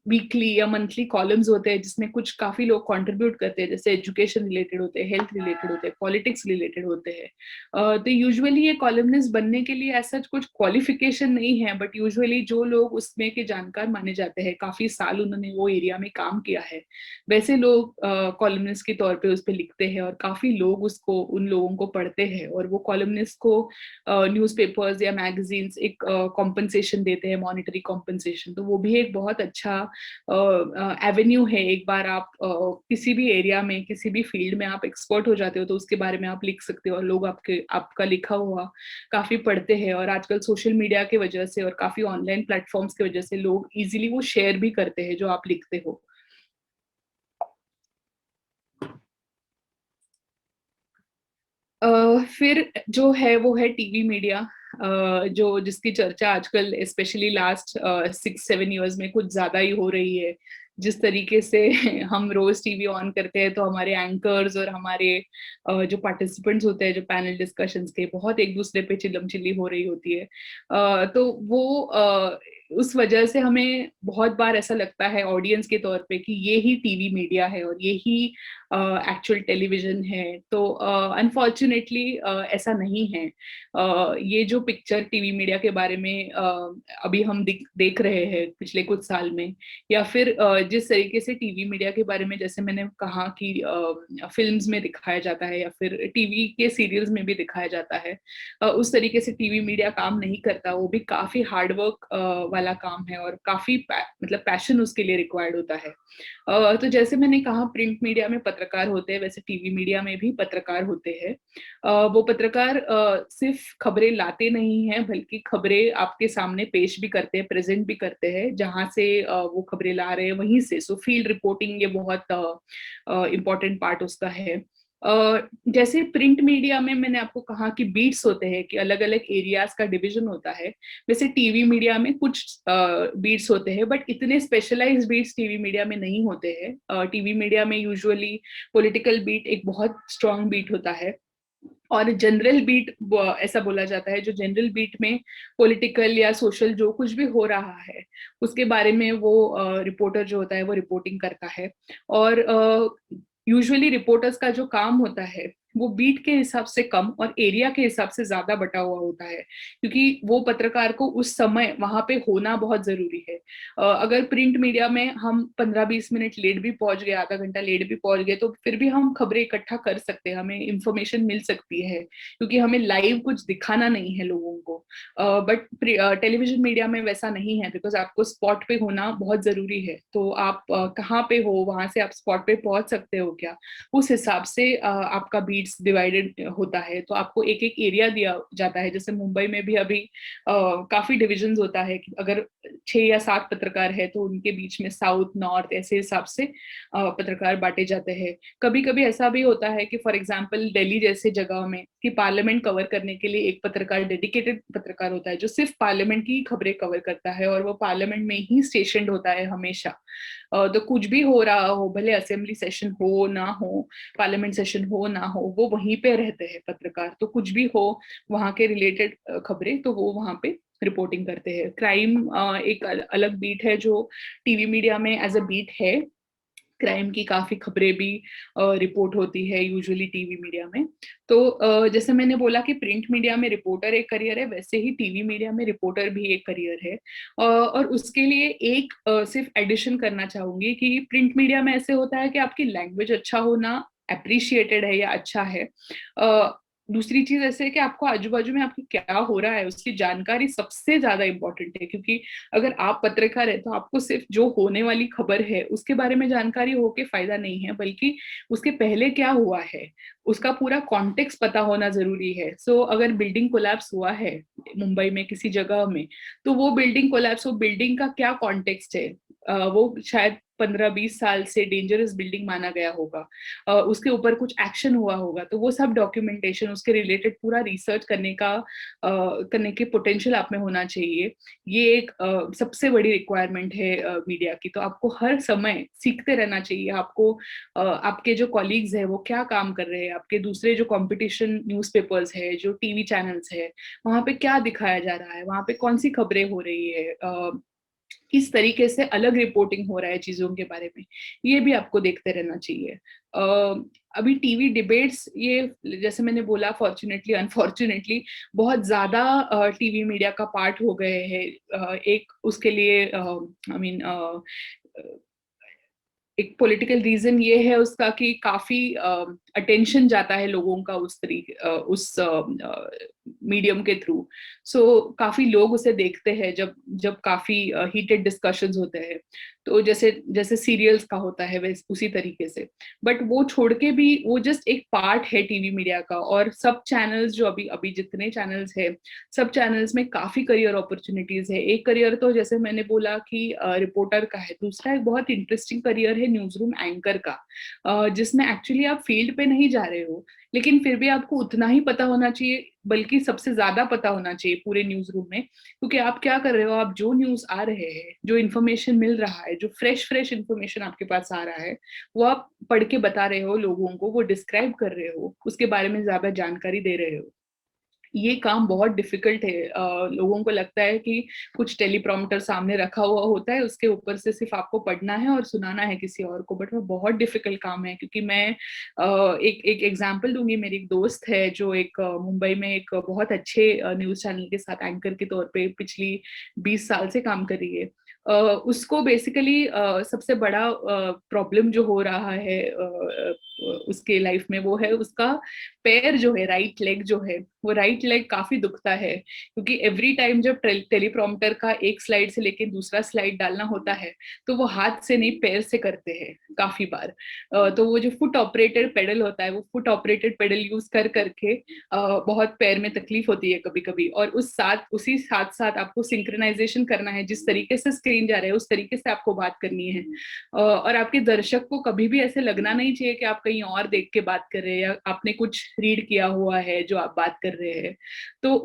वीकली या मंथली कॉलम्स होते हैं जिसमें कुछ काफी लोग कंट्रीब्यूट करते हैं, जैसे एजुकेशन रिलेटेड होते हैं, हेल्थ रिलेटेड होते हैं, पॉलिटिक्स रिलेटेड होते हैं। तो यूजुअली ये कॉलमनिस्ट बनने के लिए ऐसा कुछ क्वालिफिकेशन नहीं है, बट यूजुअली जो लोग उसमें के जानकार माने जाते हैं, काफी साल उन्होंने वो एरिया में काम किया है, वैसे लोग कॉलमनिस्ट के तौर पे उस पर लिखते हैं, और काफी लोग उसको उन लोगों को पढ़ते हैं, और वो कॉलमनिस्ट को न्यूज़पेपर्स या मैगजीन्स एक कॉम्पनसेशन देते हैं, मॉनिटरी कॉम्पनसेशन। तो वो भी एक बहुत अच्छा एवेन्यू है। एक बार आप किसी भी एरिया में, किसी भी फील्ड में आप एक्सपर्ट हो जाते हो तो उसके बारे में आप लिख सकते हो, और लोग आपका लिखा हुआ काफी पढ़ते हैं। और आजकल सोशल मीडिया की वजह से और काफी ऑनलाइन प्लेटफॉर्म्स की वजह से लोग इजीली वो शेयर भी करते हैं जो आप लिखते हो। फिर जो है वो है टीवी मीडिया, जो जिसकी चर्चा आजकल स्पेशली लास्ट 6-7 इयर्स में कुछ ज्यादा ही हो रही है। जिस तरीके से हम रोज टीवी ऑन करते हैं तो हमारे एंकर्स और हमारे जो पार्टिसिपेंट्स होते हैं, जो पैनल डिस्कशंस के, बहुत एक दूसरे पे चिल्लम चिल्ली हो रही होती है। तो वो उस वजह से हमें बहुत बार ऐसा लगता है ऑडियंस के तौर पे कि ये ही टीवी मीडिया है और ये ही एक्चुअल टेलीविजन है। तो अनफॉर्चुनेटली ऐसा नहीं है। ये जो पिक्चर टीवी मीडिया के बारे में अभी हम देख रहे हैं पिछले कुछ साल में, या फिर जिस तरीके से टीवी मीडिया के बारे में, जैसे मैंने कहा कि फिल्म्स में दिखाया जाता है या फिर टीवी के सीरियल्स में भी दिखाया जाता है, उस तरीके से टीवी मीडिया काम नहीं करता। वो भी काफी हार्डवर्क वाला काम है और काफी मतलब पैशन उसके लिए रिक्वायर्ड होता है। तो जैसे मैंने कहा प्रिंट मीडिया में पत्रकार होते हैं, वैसे टीवी मीडिया में भी पत्रकार होते हैं। वो पत्रकार सिर्फ खबरें लाते नहीं हैं, बल्कि खबरें आपके सामने पेश भी करते हैं, प्रेजेंट भी करते हैं, जहां से वो खबरें ला रहे हैं वहीं से। सो फील्ड रिपोर्टिंग ये बहुत इम्पोर्टेंट पार्ट उसका है। जैसे प्रिंट मीडिया में मैंने आपको कहा कि बीट्स होते हैं, कि अलग अलग एरियाज का डिवीजन होता है, वैसे टीवी मीडिया में कुछ बीट्स होते हैं, बट इतने स्पेशलाइज्ड बीट्स टीवी मीडिया में नहीं होते हैं। टीवी मीडिया में यूजुअली पॉलिटिकल बीट एक बहुत स्ट्रॉन्ग बीट होता है, और जनरल बीट ऐसा बोला जाता है, जो जनरल बीट में पॉलिटिकल या सोशल जो कुछ भी हो रहा है उसके बारे में वो रिपोर्टर जो होता है वो रिपोर्टिंग करता है। और यूजुअली रिपोर्टर्स का जो काम होता है वो बीट के हिसाब से कम और एरिया के हिसाब से ज्यादा बटा हुआ होता है, क्योंकि वो पत्रकार को उस समय वहां पे होना बहुत जरूरी है। अगर प्रिंट मीडिया में हम 15-20 मिनट लेट भी पहुंच गए, आधा घंटा लेट भी पहुंच गए, तो फिर भी हम खबरें इकट्ठा कर सकते हैं, हमें इंफॉर्मेशन मिल सकती है, क्योंकि हमें लाइव कुछ दिखाना नहीं है लोगों को। बट टेलीविजन मीडिया में वैसा नहीं है, बिकॉज आपको स्पॉट पे होना बहुत जरूरी है। तो आप कहाँ पे हो, वहां से आप स्पॉट पे पहुंच सकते हो क्या, उस हिसाब से आपका बीट बीट्स डिवाइडेड होता है, तो आपको एक एक एरिया दिया जाता है। जैसे मुंबई में भी अभी काफी डिविजन्स होता है कि अगर 6 या 7 पत्रकार है तो उनके बीच में साउथ नॉर्थ ऐसे हिसाब से पत्रकार बांटे जाते हैं। कभी कभी ऐसा भी होता है कि फॉर एग्जांपल दिल्ली जैसे जगह में कि पार्लियामेंट कवर करने के लिए एक पत्रकार, डेडिकेटेड पत्रकार होता है जो सिर्फ पार्लियामेंट की खबरें कवर करता है, और वो पार्लियामेंट में ही स्टेशन होता है हमेशा। तो कुछ भी हो रहा हो, भले असेंबली सेशन हो ना हो, पार्लियामेंट सेशन हो ना हो, वो वहीं पे रहते हैं पत्रकार। तो कुछ भी हो वहां के रिलेटेड खबरें तो वो वहां पे रिपोर्टिंग करते हैं। क्राइम एक अलग बीट है जो टीवी मीडिया में एज अ बीट है। क्राइम की काफी खबरें भी रिपोर्ट होती है यूजुअली टीवी मीडिया में। तो जैसे मैंने बोला कि प्रिंट मीडिया में रिपोर्टर एक करियर है, वैसे ही टीवी मीडिया में रिपोर्टर भी एक करियर है। और उसके लिए एक सिर्फ एडिशन करना चाहूंगी कि प्रिंट मीडिया में ऐसे होता है कि आपकी लैंग्वेज अच्छा होना अप्रिशिएटेड है या अच्छा है। दूसरी चीज ऐसे है कि आपको आजू बाजू में आपके क्या हो रहा है उसकी जानकारी सबसे ज्यादा इंपॉर्टेंट है, क्योंकि अगर आप पत्रकार है तो आपको सिर्फ जो होने वाली खबर है उसके बारे में जानकारी हो के फायदा नहीं है, बल्कि उसके पहले क्या हुआ है उसका पूरा कॉन्टेक्स्ट पता होना जरूरी है। सो अगर बिल्डिंग कोलैप्स हुआ है मुंबई में किसी जगह में, तो वो बिल्डिंग कोलैप्स, वो बिल्डिंग का क्या कॉन्टेक्स्ट है, वो शायद 15-20 साल से डेंजरस बिल्डिंग माना गया होगा, उसके ऊपर कुछ एक्शन हुआ होगा, तो वो सब डॉक्यूमेंटेशन उसके रिलेटेड पूरा रिसर्च करने के पोटेंशियल आप में होना चाहिए। ये एक सबसे बड़ी रिक्वायरमेंट है मीडिया की। तो आपको हर समय सीखते रहना चाहिए। आपको आपके जो कॉलीग्स है वो क्या काम कर रहे हैं, आपके दूसरे जो कंपटीशन न्यूज़पेपर्स है, जो टीवी चैनल्स है, वहां पे क्या दिखाया जा रहा है, वहां पे कौन सी खबरें हो रही है, किस तरीके से अलग रिपोर्टिंग हो रहा है चीजों के बारे में, ये भी आपको देखते रहना चाहिए। अभी टीवी डिबेट्स, ये जैसे मैंने बोला फॉर्चुनेटली अनफॉर्चुनेटली बहुत ज्यादा टीवी मीडिया का पार्ट हो गए हैं। एक उसके लिए आई मीन एक पॉलिटिकल रीजन ये है उसका कि काफी अटेंशन जाता है लोगों का उस तरीके उस मीडियम के थ्रू। सो काफी लोग उसे देखते हैं जब जब काफी हीटेड डिस्कशंस होते हैं। तो जैसे जैसे सीरियल्स का होता है वैसे उसी तरीके से, बट वो छोड़ के भी वो जस्ट एक पार्ट है टीवी मीडिया का। और सब चैनल्स जो अभी अभी जितने चैनल्स है, सब चैनल्स में काफी करियर अपॉर्चुनिटीज है। एक करियर तो जैसे मैंने बोला कि रिपोर्टर का है, दूसरा एक बहुत इंटरेस्टिंग करियर है न्यूज रूम एंकर का, जिसमें एक्चुअली आप फील्ड पे नहीं जा रहे हो, लेकिन फिर भी आपको उतना ही पता होना चाहिए, बल्कि सबसे ज्यादा पता होना चाहिए पूरे न्यूज रूम में। क्योंकि आप क्या कर रहे हो, आप जो न्यूज आ रहे हैं, जो इन्फॉर्मेशन मिल रहा है, जो फ्रेश फ्रेश इन्फॉर्मेशन आपके पास आ रहा है, वो आप पढ़ के बता रहे हो लोगों को, वो डिस्क्राइब कर रहे हो, उसके बारे में ज्यादा जानकारी दे रहे हो। ये काम बहुत डिफिकल्ट है। लोगों को लगता है कि कुछ टेलीप्रॉम्प्टर सामने रखा हुआ होता है, उसके ऊपर से सिर्फ आपको पढ़ना है और सुनाना है किसी और को, बट वो बहुत डिफिकल्ट काम है। क्योंकि मैं एक एक एग्जांपल दूंगी। मेरी एक दोस्त है जो एक मुंबई में एक बहुत अच्छे न्यूज चैनल के साथ एंकर के तौर पे पिछली 20 साल से काम कर रही है। उसको बेसिकली सबसे बड़ा प्रॉब्लम जो हो रहा है उसके लाइफ में, वो है उसका पैर जो है, राइट लेग जो है, वो राइट लेग काफी दुखता है। क्योंकि एवरी टाइम जब टेलीप्रॉम्प्टर का एक स्लाइड से लेके दूसरा स्लाइड डालना होता है, तो वो हाथ से नहीं पैर से करते हैं काफी बार। तो वो जो फुट ऑपरेटेड पेडल होता है, वो फुट ऑपरेटेड पेडल यूज कर करके बहुत पैर में तकलीफ होती है कभी कभी। और उसी साथ साथ आपको सिंक्रोनाइजेशन करना है, जिस तरीके से स्क्रीन जा रहा है उस तरीके से आपको बात करनी है। और आपके दर्शक को कभी भी ऐसे लगना नहीं चाहिए कि आप कहीं और देख के बात कर रहे हैं या आपने कुछ रीड किया हुआ है जो आप बात कर रहे हैं। तो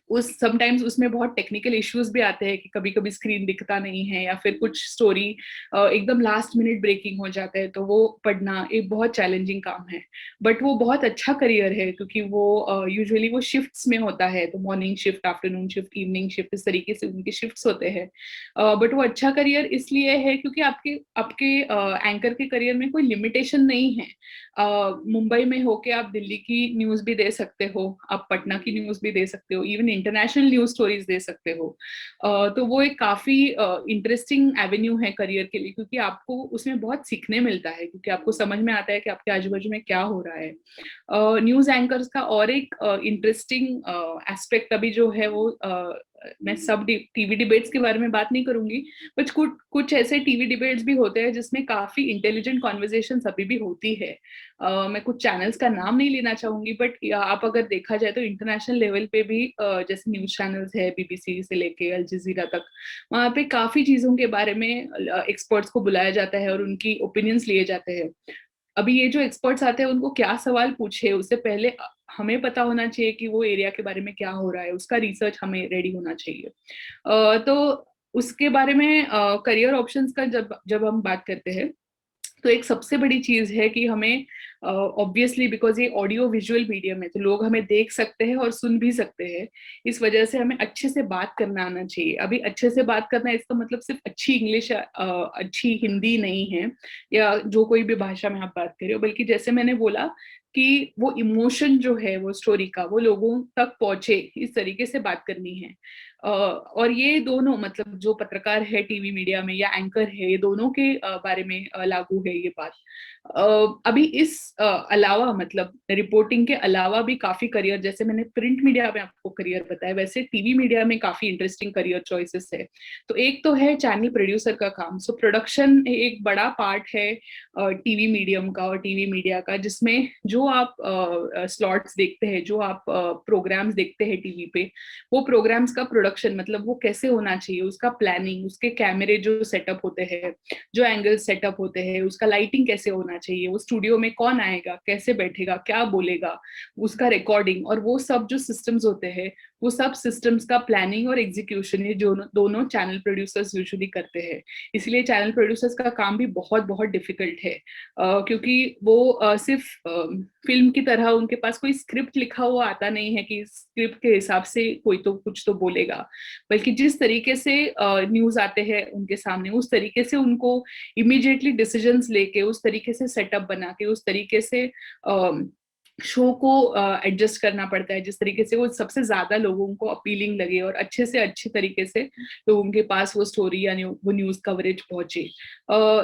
उस समटाइम्स उसमें बहुत टेक्निकल इश्यूज भी आते हैं कि कभी कभी स्क्रीन दिखता नहीं है, या फिर कुछ स्टोरी एकदम लास्ट मिनट ब्रेकिंग हो जाता है, तो वो पढ़ना एक बहुत चैलेंजिंग काम है। बट वो बहुत अच्छा करियर है, क्योंकि वो यूजुअली वो शिफ्ट्स में होता है, तो morning shift, afternoon shift, evening shift, इस तरीके से उनके शिफ्ट्स होते हैं। बट वो अच्छा करियर इसलिए है क्योंकि आपके आपके एंकर के करियर में कोई लिमिटेशन नहीं है। मुंबई में होके आप दिल्ली की न्यूज भी दे सकते हो, आप पटना की न्यूज भी दे सकते हो, even international news stories they सकते हो। तो वो एक काफी इंटरेस्टिंग एवेन्यू है करियर के लिए, क्योंकि आपको उसमें बहुत सीखने मिलता है, क्योंकि आपको समझ में आता है कि आपके आजू बाजू में क्या हो रहा है। न्यूज एंकर्स का और एक इंटरेस्टिंग एस्पेक्ट अभी जो है वो मैं सब टीवी डिबेट्स के बारे में बात नहीं करूंगी, बट कुछ ऐसे टीवी डिबेट्स भी होते हैं जिसमें काफी इंटेलिजेंट कॉन्वर्जेशन अभी भी होती है। मैं कुछ चैनल्स का नाम नहीं लेना चाहूंगी, बट आप अगर देखा जाए तो इंटरनेशनल लेवल पे भी जैसे न्यूज चैनल्स है, बीबीसी से लेके अल जजीरा तक, वहाँ पे काफी चीजों के बारे में एक्सपर्ट्स को बुलाया जाता है और उनकी ओपिनियंस लिए जाते हैं। अभी ये जो एक्सपर्ट्स आते हैं उनको क्या सवाल पूछे उससे पहले हमें पता होना चाहिए कि वो एरिया के बारे में क्या हो रहा है, उसका रिसर्च हमें रेडी होना चाहिए। तो उसके बारे में करियर ऑप्शंस का जब जब हम बात करते हैं तो एक सबसे बड़ी चीज है कि हमें ऑब्वियसली बिकॉज ये ऑडियो विजुअल मीडियम है तो लोग हमें देख सकते हैं और सुन भी सकते हैं, इस वजह से हमें अच्छे से बात करना आना चाहिए। अभी अच्छे से बात करना इसका मतलब सिर्फ अच्छी इंग्लिश, अच्छी हिंदी नहीं है या जो कोई भी भाषा में आप बात कर रहे हो, बल्कि जैसे मैंने बोला कि वो इमोशन जो है वो स्टोरी का वो लोगों तक पहुंचे, इस तरीके से बात करनी है। और ये दोनों मतलब जो पत्रकार है टीवी मीडिया में या एंकर है, ये दोनों के बारे में लागू है ये बात। अभी इस अलावा मतलब रिपोर्टिंग के अलावा भी काफी करियर, जैसे मैंने प्रिंट मीडिया में आपको करियर बताया, वैसे टीवी मीडिया में काफी इंटरेस्टिंग करियर चॉइसेस है। तो एक तो है चैनल प्रोड्यूसर का काम। सो प्रोडक्शन एक बड़ा पार्ट है टीवी मीडियम का और टीवी मीडिया का, जिसमें जो आप स्लॉट्स देखते हैं, जो आप प्रोग्राम्स देखते हैं टीवी पे, वो प्रोग्राम्स का प्रोडक्शन मतलब वो कैसे होना चाहिए, उसका प्लानिंग, उसके कैमरे जो सेटअप होते हैं, जो एंगल सेटअप होते हैं, उसका लाइटिंग कैसे होना चाहिए, वो स्टूडियो में कौन आएगा, कैसे बैठेगा, क्या बोलेगा, उसका रिकॉर्डिंग, और वो सब जो सिस्टम्स होते हैं, वो सब सिस्टम्स का प्लानिंग और एग्जीक्यूशन ये जो दोनों चैनल प्रोड्यूसर्स यूजुअली करते हैं। इसलिए चैनल प्रोड्यूसर्स का काम भी बहुत बहुत डिफिकल्ट है, क्योंकि वो सिर्फ फिल्म की तरह उनके पास कोई स्क्रिप्ट लिखा हुआ आता नहीं है कि स्क्रिप्ट के हिसाब से कोई तो कुछ तो बोलेगा, बल्कि जिस तरीके से न्यूज आते हैं उनके सामने उस तरीके से उनको इमीडिएटली डिसीजंस लेके, उस तरीके से सेटअप बना के, उस तरीके से शो को एडजस्ट करना पड़ता है जिस तरीके से वो सबसे ज्यादा लोगों को अपीलिंग लगे और अच्छे से अच्छे तरीके से लोगों के पास वो स्टोरी या वो न्यूज कवरेज पहुंचे।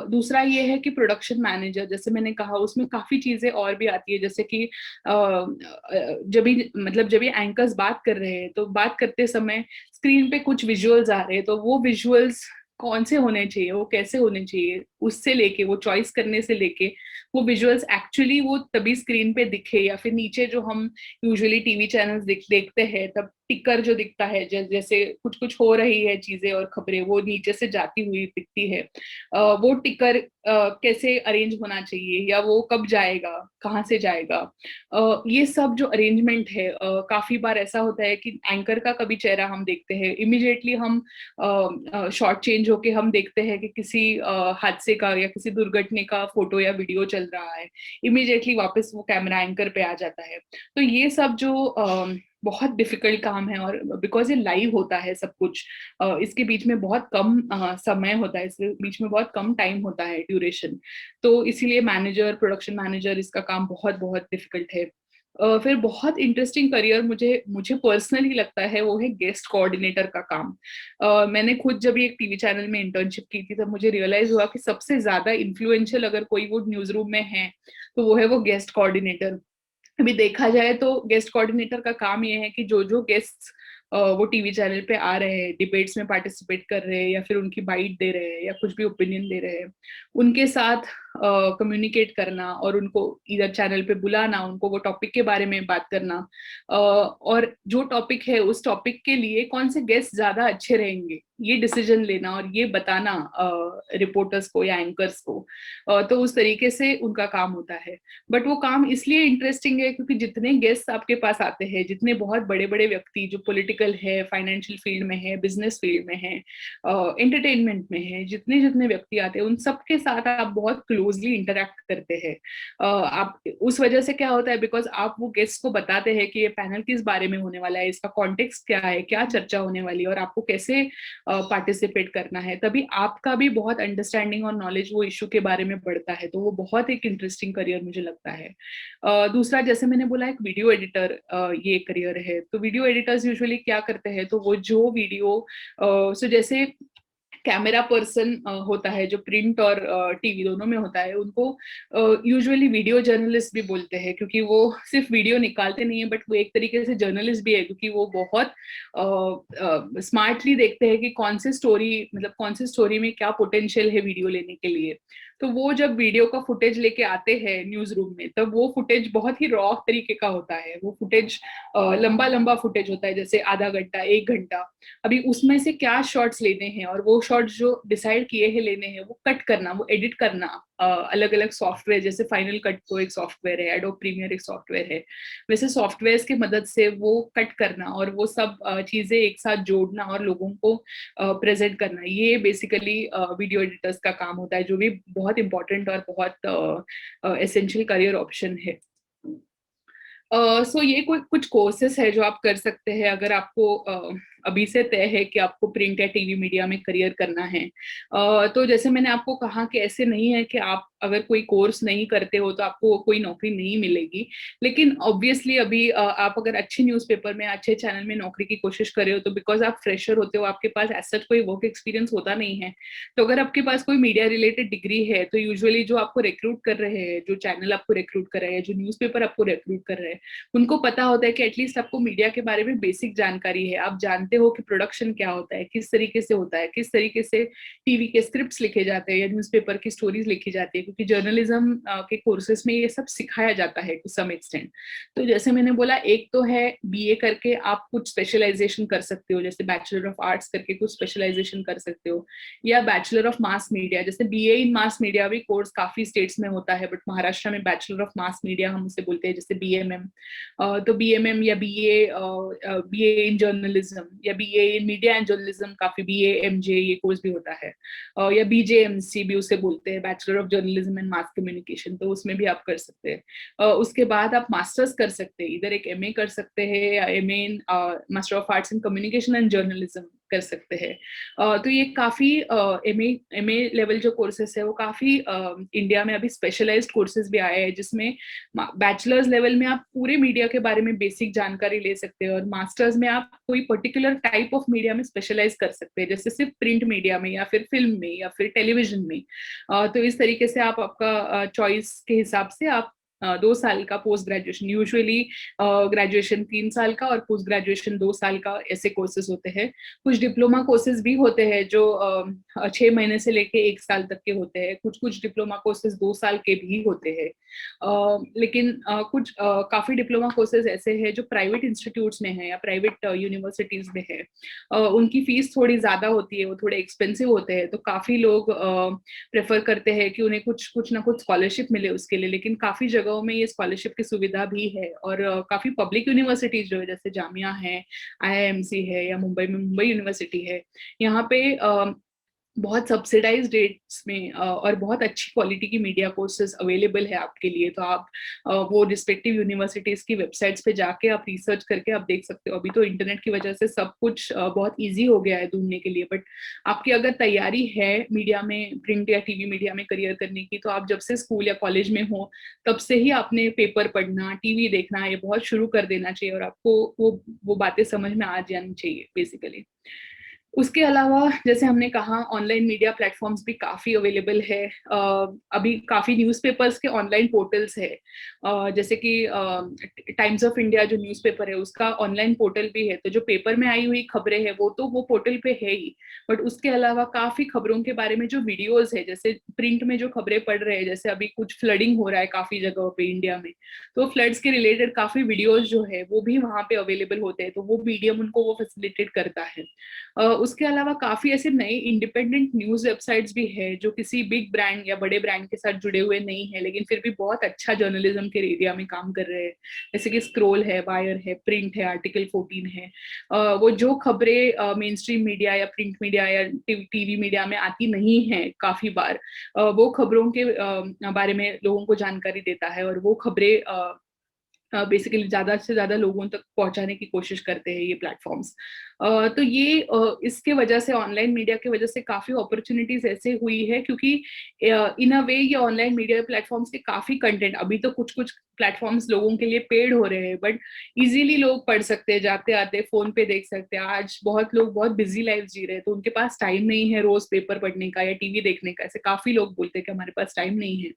दूसरा ये है कि प्रोडक्शन मैनेजर, जैसे मैंने कहा, उसमें काफी चीजें और भी आती है, जैसे कि जब भी एंकर्स बात कर रहे हैं तो बात करते समय स्क्रीन पे कुछ विजुअल्स आ रहे हैं, तो वो विजुअल्स कौन से होने चाहिए, वो कैसे होने चाहिए, उससे लेके वो चॉइस करने से लेके वो विजुअल्स एक्चुअली वो तभी स्क्रीन पे दिखे, या फिर नीचे जो हम यूजुअली टीवी चैनल्स देखते हैं तब टिकर जो दिखता है, जैसे कुछ कुछ हो रही है चीजें और खबरें वो नीचे से जाती हुई दिखती है, वो टिकर कैसे अरेंज होना चाहिए, या वो कब जाएगा, कहाँ से जाएगा, ये सब जो अरेंजमेंट है, काफी बार ऐसा होता है कि एंकर का कभी चेहरा हम देखते हैं, इमिडिएटली हम शॉर्ट चेंज होके हम देखते हैं कि किसी हादसे का या किसी दुर्घटना का फोटो या वीडियो चल रहा है, इमिडिएटली वापस वो कैमरा एंकर पे आ जाता है। तो ये सब जो बहुत डिफिकल्ट काम है, और बिकॉज ये लाइव होता है सब कुछ, इसके बीच में बहुत कम समय होता है, इसके बीच में बहुत कम टाइम होता है, ड्यूरेशन, तो इसीलिए मैनेजर, प्रोडक्शन मैनेजर, इसका काम बहुत बहुत डिफिकल्ट है। फिर बहुत इंटरेस्टिंग करियर मुझे मुझे पर्सनली लगता है वो है गेस्ट कोऑर्डिनेटर का काम। मैंने खुद जब एक टीवी चैनल में इंटर्नशिप की थी तब मुझे रियलाइज हुआ कि सबसे ज्यादा इन्फ्लुएंशियल अगर कोई वो न्यूज रूम में है तो वो है वो गेस्ट कोऑर्डिनेटर। अभी देखा जाए तो गेस्ट कोऑर्डिनेटर का काम ये है कि जो जो गेस्ट वो टीवी चैनल पे आ रहे हैं, डिबेट्स में पार्टिसिपेट कर रहे हैं या फिर उनकी बाइट दे रहे हैं या कुछ भी ओपिनियन दे रहे हैं, उनके साथ कम्युनिकेट करना और उनको इधर चैनल पे बुलाना, उनको वो टॉपिक के बारे में बात करना, और जो टॉपिक है उस टॉपिक के लिए कौन से गेस्ट ज्यादा अच्छे रहेंगे ये डिसीजन लेना और ये बताना रिपोर्टर्स को या एंकर्स को, तो उस तरीके से उनका काम होता है। बट वो काम इसलिए इंटरेस्टिंग है क्योंकि जितने गेस्ट आपके पास आते हैं, जितने बहुत बड़े बड़े व्यक्ति जो पॉलिटिकल है, फाइनेंशियल फील्ड में है, बिजनेस फील्ड में है, एंटरटेनमेंट में है, जितने जितने व्यक्ति आते हैं उन सबके साथ आप बहुत क्लोजली इंटरेक्ट करते हैं। आप उस वजह से क्या होता है, बिकॉज आप वो गेस्ट को बताते हैं कि ये पैनल किस बारे में होने वाला है, इसका कॉन्टेक्स्ट क्या है, क्या चर्चा होने वाली है और आपको कैसे पार्टिसिपेट करना है, तभी आपका भी बहुत अंडरस्टैंडिंग और नॉलेज वो इशू के बारे में बढ़ता है। तो वो बहुत एक इंटरेस्टिंग करियर मुझे लगता है। दूसरा, जैसे मैंने बोला, एक वीडियो एडिटर ये करियर है। तो वीडियो एडिटर्स यूजुअली क्या करते हैं, तो वो जो वीडियो, सो जैसे कैमरा पर्सन होता है जो प्रिंट और टीवी दोनों में होता है, उनको यूजुअली वीडियो जर्नलिस्ट भी बोलते हैं, क्योंकि वो सिर्फ वीडियो निकालते नहीं है बट वो एक तरीके से जर्नलिस्ट भी है, क्योंकि वो बहुत स्मार्टली देखते हैं कि कौन सी स्टोरी, मतलब कौन सी स्टोरी में क्या पोटेंशियल है वीडियो लेने के लिए। तो वो जब वीडियो का फुटेज लेके आते हैं न्यूज रूम में, तब वो फुटेज बहुत ही रॉ तरीके का होता है। वो फुटेज लंबा लंबा फुटेज होता है, जैसे आधा घंटा 1 घंटा। अभी उसमें से क्या शॉट्स लेने हैं और वो शॉट्स जो डिसाइड किए हैं लेने हैं, वो कट करना, वो एडिट करना, अलग अलग सॉफ्टवेयर, जैसे फाइनल कट को एक सॉफ्टवेयर है, एडोब प्रीमियर एक सॉफ्टवेयर है, वैसे सॉफ्टवेयर की मदद से वो कट करना और वो सब चीजें एक साथ जोड़ना और लोगों को प्रेजेंट करना, ये बेसिकली वीडियो एडिटर्स का काम होता है, जो भी बहुत इंपॉर्टेंट और बहुत एसेंशियल करियर ऑप्शन है। सो ये कोई कुछ कोर्सेस है जो आप कर सकते हैं अगर आपको अभी से तय है कि आपको प्रिंट या टीवी मीडिया में करियर करना है। तो जैसे मैंने आपको कहा कि ऐसे नहीं है कि आप अगर कोई कोर्स नहीं करते हो तो आपको कोई नौकरी नहीं मिलेगी, लेकिन ऑब्वियसली अभी आप अगर अच्छे न्यूज़पेपर में, अच्छे चैनल में नौकरी की कोशिश कर रहे हो, तो बिकॉज आप फ्रेशर होते हो, आपके पास ऐसा कोई वर्क एक्सपीरियंस होता नहीं है। तो अगर आपके पास कोई मीडिया रिलेटेड डिग्री है, तो यूजुअली जो आपको रिक्रूट कर रहे हैं, जो चैनल आपको रिक्रूट कर रहे हैं, जो न्यूज़पेपर आपको रिक्रूट कर रहे हैं, उनको पता होता है कि एटलीस्ट आपको मीडिया के बारे में बेसिक जानकारी है, आप जानते हो कि प्रोडक्शन क्या होता है, किस तरीके से होता है, किस तरीके से टीवी के स्क्रिप्ट्स लिखे जाते हैं या न्यूज़पेपर की स्टोरीज लिखी जाती है, क्योंकि जर्नलिज्म के कोर्सेज में ये सब सिखाया जाता है टू सम एक्सटेंट। तो जैसे मैंने बोला, एक तो है बीए करके आप कुछ स्पेशलाइजेशन कर सकते हो, जैसे बैचलर ऑफ आर्ट्स करके कुछ स्पेशलाइजेशन कर सकते हो, या बैचलर ऑफ मास मीडिया, जैसे बीए इन मास मीडिया भी कोर्स काफी स्टेट्स में होता है, बट महाराष्ट्र में बैचलर ऑफ मास मीडिया हम उसे बोलते हैं, जैसे बीएमएम। तो बीएमएम या बीए इन जर्नलिज्म या BA in media and journalism, काफी बीए एमजे ये कोर्स भी होता है, या बीजेएमसी भी उसे बोलते हैं, bachelor of journalism and mass communication, तो उसमें भी आप कर सकते हैं। उसके बाद आप मास्टर्स कर सकते हैं, इधर एक एमए कर सकते हैं या MA in master of arts in communication and journalism कर सकते हैं। तो ये काफी एमए लेवल जो कोर्सेस है वो काफी इंडिया में अभी स्पेशलाइज्ड कोर्सेज भी आए हैं, जिसमें बैचलर्स लेवल में आप पूरे मीडिया के बारे में बेसिक जानकारी ले सकते हैं और मास्टर्स में आप कोई पर्टिकुलर टाइप ऑफ मीडिया में स्पेशलाइज कर सकते हैं, जैसे सिर्फ प्रिंट मीडिया में या फिर फिल्म में या फिर टेलीविजन में। तो इस तरीके से आप आपका चॉइस के हिसाब से आप 2 साल का पोस्ट ग्रेजुएशन, यूजुअली ग्रेजुएशन 3 साल का और पोस्ट ग्रेजुएशन 2 साल का, ऐसे कोर्सेज होते हैं। कुछ डिप्लोमा कोर्सेज भी होते हैं जो 6 महीने से लेके 1 साल तक के होते हैं, कुछ कुछ डिप्लोमा कोर्सेज 2 साल के भी होते हैं। लेकिन कुछ काफी डिप्लोमा कोर्सेज ऐसे हैं जो प्राइवेट इंस्टीट्यूट्स में है या प्राइवेट यूनिवर्सिटीज में है, उनकी फीस थोड़ी ज्यादा होती है, वो थोड़े एक्सपेंसिव होते हैं, तो काफी लोग प्रेफर करते हैं कि उन्हें कुछ कुछ ना कुछ स्कॉलरशिप मिले उसके लिए। लेकिन काफी जगहों में ये स्कॉलरशिप की सुविधा भी है, और काफी पब्लिक यूनिवर्सिटीज जो है, जैसे जामिया है, आईआईएमसी है, या मुंबई में मुंबई यूनिवर्सिटी है, यहाँ पे बहुत सब्सिडाइज्ड रेट्स में और बहुत अच्छी क्वालिटी की मीडिया कोर्सेज अवेलेबल है आपके लिए। तो आप वो रिस्पेक्टिव यूनिवर्सिटीज की वेबसाइट्स पे जाके आप रिसर्च करके आप देख सकते हो। अभी तो इंटरनेट की वजह से सब कुछ बहुत इजी हो गया है ढूंढने के लिए, बट आपकी अगर तैयारी है मीडिया में, प्रिंट या टीवी मीडिया में करियर करने की, तो आप जब से स्कूल या कॉलेज में हो तब से ही आपने पेपर पढ़ना, टीवी देखना, ये बहुत शुरू कर देना चाहिए, और आपको वो बातें समझ में आ जानी चाहिए बेसिकली। उसके अलावा जैसे हमने कहा, ऑनलाइन मीडिया प्लेटफॉर्म्स भी काफी अवेलेबल है। अभी काफी न्यूज़पेपर्स के ऑनलाइन पोर्टल्स है, जैसे कि टाइम्स ऑफ इंडिया जो न्यूज़पेपर है उसका ऑनलाइन पोर्टल भी है। तो जो पेपर में आई हुई खबरें हैं वो तो वो पोर्टल पे है ही, बट उसके अलावा काफी खबरों के बारे में जो वीडियोज है, जैसे प्रिंट में जो खबरें पढ़ रहे हैं, जैसे अभी कुछ फ्लडिंग हो रहा है काफी जगहों पे इंडिया में, तो फ्लड्स के रिलेटेड काफी वीडियोज जो है वो भी वहां पे अवेलेबल होते हैं, तो वो मीडियम उनको वो फैसिलिटेट करता है। उसके अलावा काफी ऐसे नए इंडिपेंडेंट न्यूज वेबसाइट्स भी है जो किसी बिग ब्रांड या बड़े ब्रांड के साथ जुड़े हुए नहीं है, लेकिन फिर भी बहुत अच्छा जर्नलिज्म के एरिया में काम कर रहे हैं, जैसे कि स्क्रोल है, वायर है, प्रिंट है, आर्टिकल 14 है। वो जो खबरें मेन स्ट्रीम मीडिया या प्रिंट मीडिया या टीवी मीडिया में आती नहीं है काफी बार, वो खबरों के बारे में लोगों को जानकारी देता है, और वो खबरें बेसिकली ज्यादा से ज्यादा लोगों तक पहुंचाने की कोशिश करते हैं ये प्लेटफॉर्म्स। तो ये इसके वजह से, ऑनलाइन मीडिया की वजह से काफी अपॉर्चुनिटीज ऐसे हुई है, क्योंकि इन अ वे ये ऑनलाइन मीडिया प्लेटफॉर्म्स के काफी कंटेंट, अभी तो कुछ कुछ प्लेटफॉर्म्स लोगों के लिए पेड हो रहे हैं, बट इजीली लोग पढ़ सकते हैं, जाते आते फोन पे देख सकते हैं। आज बहुत लोग बहुत बिजी लाइफ जी रहे हैं, तो उनके पास टाइम नहीं है रोज पेपर पढ़ने का या टीवी देखने का। ऐसे काफी लोग बोलते हैं कि हमारे पास टाइम नहीं है।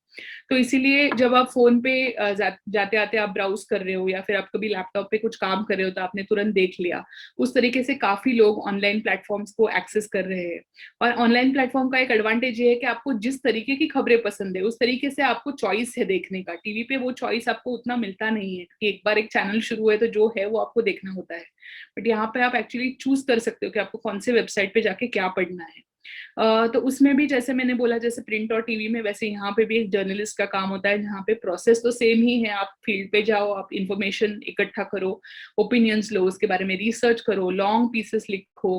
तो इसीलिए जब आप फोन पे जाते आते आप ब्राउज कर रहे हो, या फिर आप कभी लैपटॉप पे कुछ काम कर रहे हो, तो आपने तुरंत देख लिया। उस तरीके से काफी लोग ऑनलाइन प्लेटफॉर्म्स को एक्सेस कर रहे हैं। और ऑनलाइन प्लेटफॉर्म का एक एडवांटेज ये है कि आपको जिस तरीके की खबरें पसंद है, उस तरीके से आपको चॉइस है देखने का। टीवी पे वो चॉइस आपको उतना मिलता नहीं है कि एक बार एक चैनल शुरू है तो जो है वो आपको देखना होता है। बट यहाँ पे आप एक्चुअली चूज कर सकते हो कि आपको कौन से वेबसाइट पे जाके क्या पढ़ना है। तो उसमें भी जैसे मैंने बोला, जैसे प्रिंट और टीवी में, वैसे यहाँ पे भी एक जर्नलिस्ट का काम होता है, जहाँ पे प्रोसेस तो सेम ही है। आप फील्ड पे जाओ, आप इंफॉर्मेशन इकट्ठा करो, ओपिनियंस लो, उसके बारे में रिसर्च करो, लॉन्ग पीसेस लिखो।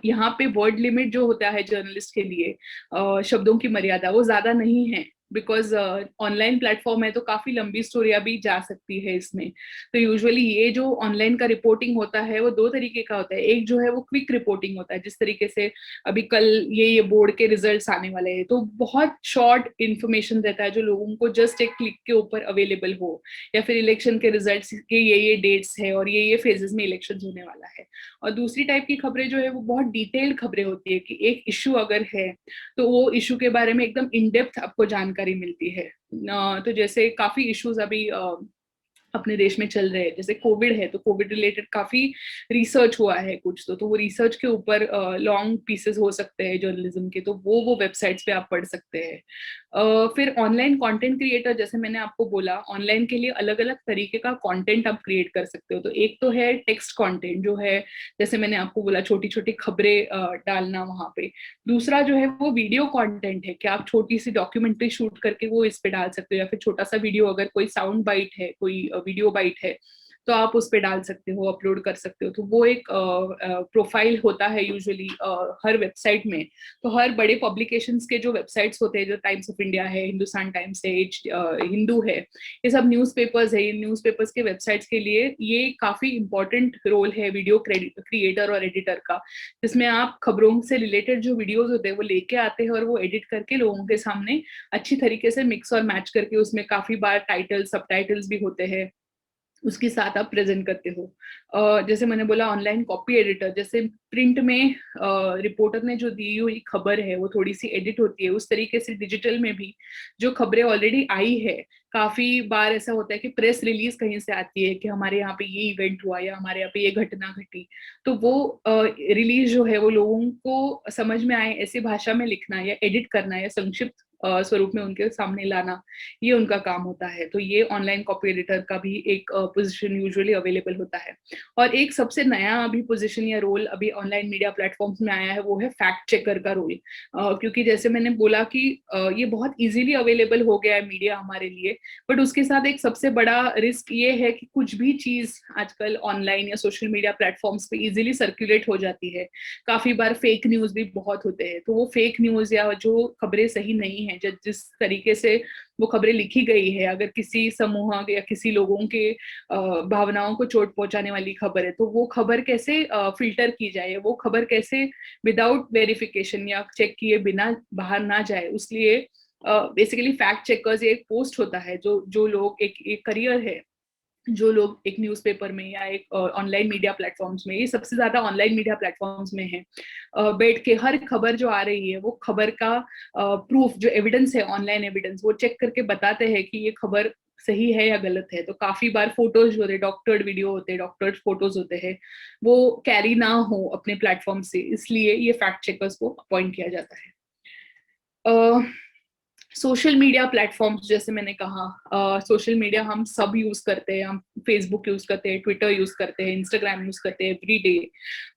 यहाँ पे वर्ड लिमिट जो होता है जर्नलिस्ट के लिए, शब्दों की मर्यादा वो ज्यादा नहीं है, बिकॉज ऑनलाइन प्लेटफॉर्म है तो काफी लंबी स्टोरियां भी जा सकती है इसमें। तो यूजुअली ये जो ऑनलाइन का रिपोर्टिंग होता है वो दो तरीके का होता है। एक जो है वो क्विक रिपोर्टिंग होता है, जिस तरीके से अभी कल ये बोर्ड के रिजल्ट्स आने वाले हैं, तो बहुत शॉर्ट इन्फॉर्मेशन रहता है जो लोगों को जस्ट एक क्लिक के ऊपर अवेलेबल हो। या फिर इलेक्शन के रिजल्ट्स के ये डेट्स है और ये फेजेस में इलेक्शन होने वाला है। और दूसरी टाइप की खबरें जो है वो बहुत डिटेल्ड खबरें होती है, कि एक इश्यू अगर है तो वो इश्यू के बारे में एकदम इन डेप्थ आपको जानकारी मिलती है। तो जैसे काफी इश्यूज अभी अपने देश में चल रहे हैं, जैसे कोविड है तो कोविड रिलेटेड काफी रिसर्च हुआ है कुछ, तो वो रिसर्च के ऊपर लॉन्ग पीसेस हो सकते हैं जर्नलिज्म के, तो वो वेबसाइट्स पे आप पढ़ सकते हैं। फिर ऑनलाइन कंटेंट क्रिएटर, जैसे मैंने आपको बोला, ऑनलाइन के लिए अलग अलग तरीके का कंटेंट आप क्रिएट कर सकते हो। तो एक तो है टेक्स्ट कंटेंट, जो है जैसे मैंने आपको बोला छोटी छोटी खबरें डालना वहां पे। दूसरा जो है वो वीडियो कंटेंट है, कि आप छोटी सी डॉक्यूमेंट्री शूट करके वो इस पे डाल सकते हो, या फिर छोटा सा वीडियो, अगर कोई साउंड बाइट है, कोई वीडियो बाइट है, तो आप उस पे डाल सकते हो, अपलोड कर सकते हो। तो वो एक प्रोफाइल होता है यूजुअली हर वेबसाइट में। तो हर बड़े पब्लिकेशंस के जो वेबसाइट्स होते हैं, जो टाइम्स ऑफ इंडिया है, हिंदुस्तान टाइम्स है, हिंदू है, ये सब न्यूज़पेपर्स है, इन न्यूज़पेपर्स के वेबसाइट्स के लिए ये काफी इंपॉर्टेंट रोल है वीडियो क्रिएटर और एडिटर का, जिसमें आप खबरों से रिलेटेड जो वीडियोज होते हैं वो लेके आते हैं और वो एडिट करके लोगों के सामने अच्छी तरीके से मिक्स और मैच करके, उसमें काफी बार टाइटल सब टाइटल्स भी होते हैं, उसके साथ आप प्रेजेंट करते हो। जैसे मैंने बोला ऑनलाइन कॉपी एडिटर, जैसे प्रिंट में रिपोर्टर ने जो दी हुई खबर है वो थोड़ी सी एडिट होती है, उस तरीके से डिजिटल में भी जो खबरें ऑलरेडी आई है, काफी बार ऐसा होता है कि प्रेस रिलीज कहीं से आती है कि हमारे यहाँ पे ये इवेंट हुआ या हमारे यहाँ पे ये घटना घटी, तो वो रिलीज जो है वो लोगों को समझ में आए ऐसी भाषा में लिखना या एडिट करना या संक्षिप्त स्वरूप में उनके सामने लाना, ये उनका काम होता है। तो ये ऑनलाइन कॉपी एडिटर का भी एक पोजीशन यूजुअली अवेलेबल होता है। और एक सबसे नया अभी पोजीशन या रोल अभी ऑनलाइन मीडिया प्लेटफॉर्म्स में आया है, वो है फैक्ट चेकर का रोल। क्योंकि जैसे मैंने बोला कि ये बहुत इजीली अवेलेबल हो गया है मीडिया हमारे लिए, बट उसके साथ एक सबसे बड़ा रिस्क ये है कि कुछ भी चीज आजकल ऑनलाइन या सोशल मीडिया प्लेटफॉर्म्स पे इजीली सर्कुलेट हो जाती है। काफी बार फेक न्यूज भी बहुत होते हैं, तो वो फेक न्यूज या जो खबरें सही नहीं है, जिस तरीके से वो खबरें लिखी गई है, अगर किसी समूह या किसी लोगों के भावनाओं को चोट पहुंचाने वाली खबर है, तो वो खबर कैसे फिल्टर की जाए, वो खबर कैसे विदाउट वेरिफिकेशन या चेक किए बिना बाहर ना जाए, उसलिए बेसिकली फैक्ट चेकर्स एक पोस्ट होता है, जो जो लोग एक करियर है, जो लोग एक न्यूज़पेपर में या एक ऑनलाइन मीडिया प्लेटफॉर्म्स में, ये सबसे ज्यादा ऑनलाइन मीडिया प्लेटफॉर्म्स में है, बैठ के हर खबर जो आ रही है वो खबर का प्रूफ, जो एविडेंस है, ऑनलाइन एविडेंस, वो चेक करके बताते हैं कि ये खबर सही है या गलत है। तो काफी बार फोटोज होते हैं, डॉक्टर्ड वीडियो होते हैं, डॉक्टर्ड फोटोज होते हैं, वो कैरी ना हो अपने प्लेटफॉर्म से, इसलिए ये फैक्ट चेकर्स को अपॉइंट किया जाता है। सोशल मीडिया प्लेटफॉर्म्स, जैसे मैंने कहा सोशल मीडिया हम सब यूज करते हैं, हम फेसबुक यूज करते हैं, ट्विटर यूज करते हैं, इंस्टाग्राम यूज करते हैं एवरीडे।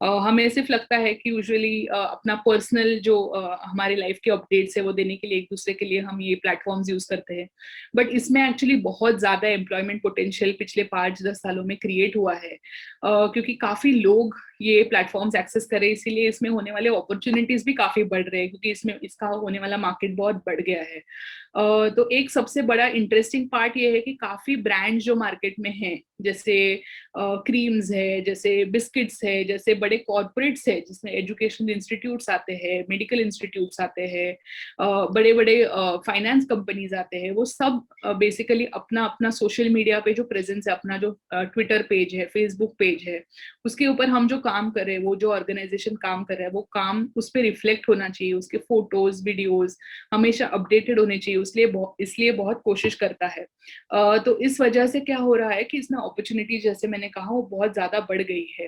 हमें सिर्फ लगता है कि यूजुअली अपना पर्सनल जो हमारे लाइफ के अपडेट्स है वो देने के लिए एक दूसरे के लिए हम ये प्लेटफॉर्म्स यूज करते हैं, बट इसमें एक्चुअली बहुत ज्यादा एम्प्लॉयमेंट पोटेंशियल पिछले 5-10 सालों में क्रिएट हुआ है, क्योंकि काफी लोग ये प्लेटफॉर्म्स एक्सेस करें, इसीलिए इसमें होने वाले अपॉर्चुनिटीज भी काफी बढ़ रहे हैं, क्योंकि इसमें इसका होने वाला मार्केट बहुत बढ़ गया है। तो एक सबसे बड़ा इंटरेस्टिंग पार्ट ये है कि काफी ब्रांड्स जो मार्केट में हैं, जैसे क्रीम्स है, जैसे बिस्किट्स है, जैसे बड़े कॉर्पोरेट्स है जिसमें एजुकेशनल इंस्टीट्यूट्स आते हैं, मेडिकल इंस्टीट्यूट्स आते हैं, बड़े बड़े फाइनेंस कंपनीज आते हैं, वो सब बेसिकली अपना अपना सोशल मीडिया पे जो प्रेजेंस है, अपना जो ट्विटर पेज है, फेसबुक पेज है, उसके ऊपर हम जो काम कर रहे हैं, वो जो ऑर्गेनाइजेशन काम कर रहा है, वो काम उस पर रिफ्लेक्ट होना चाहिए, उसके फोटोज वीडियोज हमेशा अपडेटेड होने चाहिए, इसलिए बहुत कोशिश करता है। तो इस वजह से क्या हो रहा है कि इसमें अपॉर्चुनिटी, जैसे मैंने कहा, वो बहुत ज्यादा बढ़ गई है।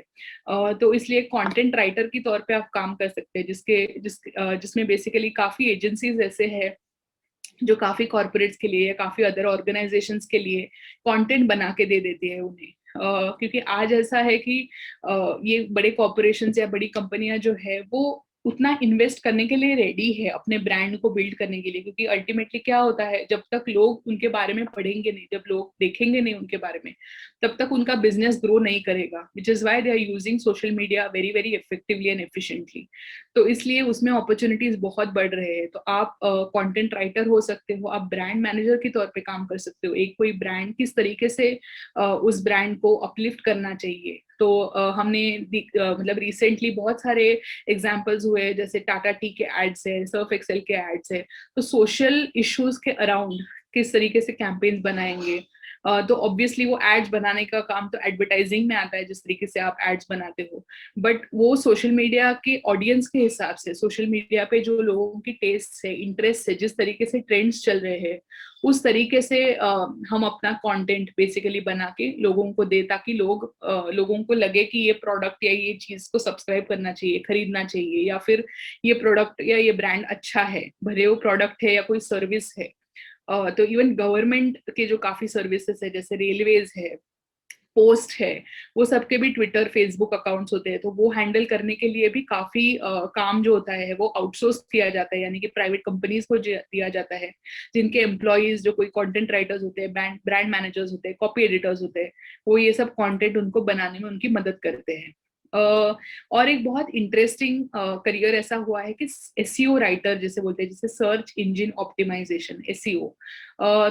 तो इसलिए कंटेंट राइटर की तौर पे आप काम कर सकते हैं, जिसमें बेसिकली काफी एजेंसीज ऐसे हैं जो काफी कॉर्पोरेट्स के लिए या काफी अदर ऑर्गेनाइजेशंस के लिए कंटेंट बना के दे देती है उन्हें। क्योंकि आज ऐसा है कि ये बड़े कॉर्पोरेशंस या बड़ी कंपनियां जो है वो उतना इन्वेस्ट करने के लिए रेडी है अपने ब्रांड को बिल्ड करने के लिए, क्योंकि अल्टीमेटली क्या होता है, जब तक लोग उनके बारे में पढ़ेंगे नहीं, जब लोग देखेंगे नहीं उनके बारे में, तब तक उनका बिजनेस ग्रो नहीं करेगा, which is why they are using social media very very effectively and efficiently. तो इसलिए उसमें अपॉर्चुनिटीज बहुत बढ़ रहे हैं। तो आप कंटेंट राइटर हो सकते हो, आप ब्रांड मैनेजर के तौर पे काम कर सकते हो, एक कोई ब्रांड किस तरीके से उस ब्रांड को अपलिफ्ट करना चाहिए। तो हमने मतलब रिसेंटली बहुत सारे एग्जांपल्स हुए, जैसे टाटा टी के एड्स है, सर्फ एक्सेल के एड्स है, तो सोशल इश्यूज के अराउंड किस तरीके से कैंपेन्स बनाएंगे। तो ऑब्वियसली वो एड्स बनाने का काम तो एडवर्टाइजिंग में आता है, जिस तरीके से आप एड्स बनाते हो, बट वो सोशल मीडिया के ऑडियंस के हिसाब से, सोशल मीडिया पे जो लोगों की टेस्ट है, इंटरेस्ट है, जिस तरीके से ट्रेंड्स चल रहे हैं, उस तरीके से हम अपना कंटेंट बेसिकली बना के लोगों को दे, ताकि लोगों को लगे कि ये प्रोडक्ट या ये चीज को सब्सक्राइब करना चाहिए, खरीदना चाहिए, या फिर ये प्रोडक्ट या ये ब्रांड अच्छा है, भले वो प्रोडक्ट है या कोई सर्विस है। तो इवन गवर्नमेंट के जो काफी सर्विसेज है, जैसे रेलवेज है, पोस्ट है, वो सबके भी ट्विटर फेसबुक अकाउंट्स होते हैं, तो वो हैंडल करने के लिए भी काफी काम जो होता है वो आउटसोर्स किया जाता है, यानी कि प्राइवेट कंपनीज को दिया जाता है, जिनके एम्प्लॉयज जो कोई कंटेंट राइटर्स होते हैं, ब्रांड मैनेजर्स होते हैं, कॉपी एडिटर्स होते हैं, वो ये सब कंटेंट उनको बनाने में उनकी मदद करते हैं। और एक बहुत इंटरेस्टिंग करियर ऐसा हुआ है कि एसईओ राइटर जिसे बोलते हैं, जिसे सर्च इंजन ऑप्टिमाइजेशन, एसईओ।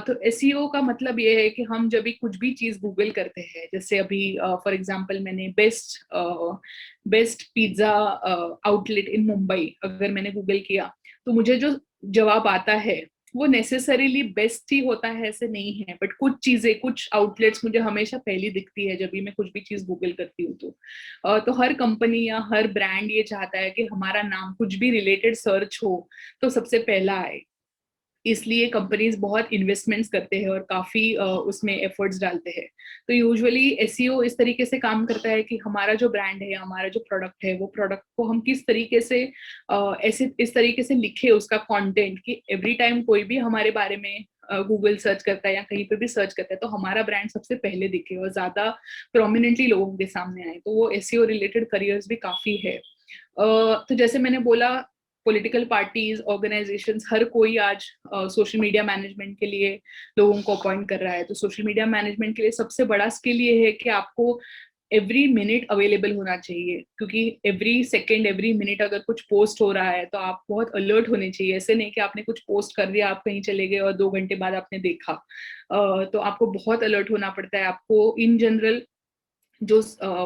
तो एसईओ का मतलब ये है कि हम जब भी कुछ भी चीज गूगल करते हैं, जैसे अभी फॉर एग्जांपल मैंने बेस्ट पिज्जा आउटलेट इन मुंबई अगर मैंने गूगल किया, तो मुझे जो जवाब आता है वो नेसेसरीली बेस्ट ही होता है ऐसे नहीं है, बट कुछ चीजें, कुछ आउटलेट्स मुझे हमेशा पहली दिखती है जब भी मैं कुछ भी चीज गूगल करती हूँ। तो हर कंपनी या हर ब्रांड ये चाहता है कि हमारा नाम कुछ भी रिलेटेड सर्च हो तो सबसे पहला आए, इसलिए कंपनीज बहुत इन्वेस्टमेंट्स करते हैं और काफी उसमें एफर्ट्स डालते हैं। तो यूजुअली एसईओ इस तरीके से काम करता है कि हमारा जो ब्रांड है, हमारा जो प्रोडक्ट है, वो प्रोडक्ट को हम किस तरीके से ऐसे इस तरीके से लिखे उसका कंटेंट कि एवरी टाइम कोई भी हमारे बारे में गूगल सर्च करता है या कहीं पे भी सर्च करता है तो हमारा ब्रांड सबसे पहले दिखे और ज्यादा प्रोमिनेंटली लोगों के सामने आए। तो वो एसईओ रिलेटेड करियर्स भी काफी है। तो जैसे मैंने बोला, पॉलिटिकल पार्टीज, ऑर्गेनाइजेशंस, हर कोई आज सोशल मीडिया मैनेजमेंट के लिए लोगों को अपॉइंट कर रहा है। तो सोशल मीडिया मैनेजमेंट के लिए सबसे बड़ा स्किल ये है कि आपको एवरी मिनट अवेलेबल होना चाहिए, क्योंकि एवरी सेकेंड एवरी मिनट अगर कुछ पोस्ट हो रहा है तो आप बहुत अलर्ट होने चाहिए। ऐसे नहीं कि आपने कुछ पोस्ट कर दिया, आप कहीं चले गए और 2 घंटे बाद आपने देखा। तो आपको बहुत अलर्ट होना पड़ता है। आपको इन जनरल जो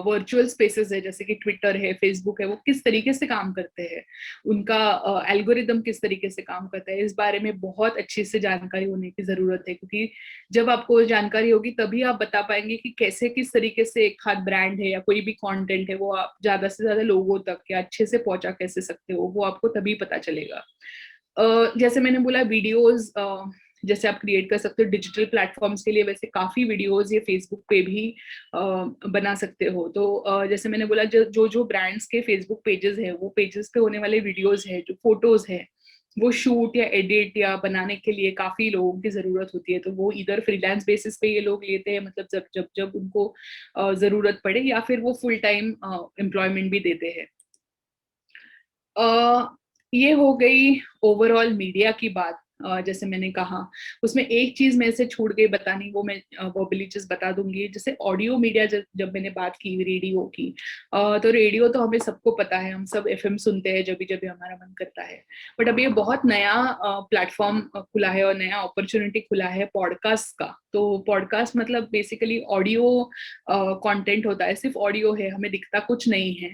वर्चुअल स्पेसेस है, जैसे कि ट्विटर है, फेसबुक है, वो किस तरीके से काम करते हैं, उनका एल्गोरिदम किस तरीके से काम करता है, इस बारे में बहुत अच्छी से जानकारी होने की जरूरत है। क्योंकि जब आपको जानकारी होगी तभी आप बता पाएंगे कि कैसे, किस तरीके से एक खास ब्रांड है या कोई भी कंटेंट है वो आप ज्यादा से ज्यादा लोगों तक या अच्छे से पहुंचा कैसे सकते हो, वो आपको तभी पता चलेगा। जैसे मैंने बोला, वीडियोज जैसे आप क्रिएट कर सकते हो डिजिटल प्लेटफॉर्म्स के लिए, वैसे काफी वीडियोस ये फेसबुक पे भी बना सकते हो। तो जैसे मैंने बोला, जो ब्रांड्स के फेसबुक पेजेस है, वो पेजेस पे होने वाले वीडियोस है, जो फोटोज है, वो शूट या एडिट या बनाने के लिए काफी लोगों की जरूरत होती है। तो वो इधर फ्रीलांस बेसिस पे ये लोग लेते हैं, मतलब जब जब जब उनको जरूरत पड़े, या फिर वो फुल टाइम एम्प्लॉयमेंट भी देते हैं। ये हो गई ओवरऑल मीडिया की बात। जैसे मैंने कहा, उसमें एक चीज मेरे से छूट गई बतानी, वो मैं वर्बली जस्ट बता दूंगी। जैसे ऑडियो मीडिया, जब मैंने बात की रेडियो की, तो रेडियो तो हमें सबको पता है, हम सब एफएम सुनते हैं जब जब हमारा मन करता है। बट अभी ये बहुत नया प्लेटफॉर्म खुला है और नया अपॉर्चुनिटी खुला है पॉडकास्ट का। तो पॉडकास्ट मतलब बेसिकली ऑडियो कंटेंट होता है, सिर्फ ऑडियो है, हमें दिखता कुछ नहीं है,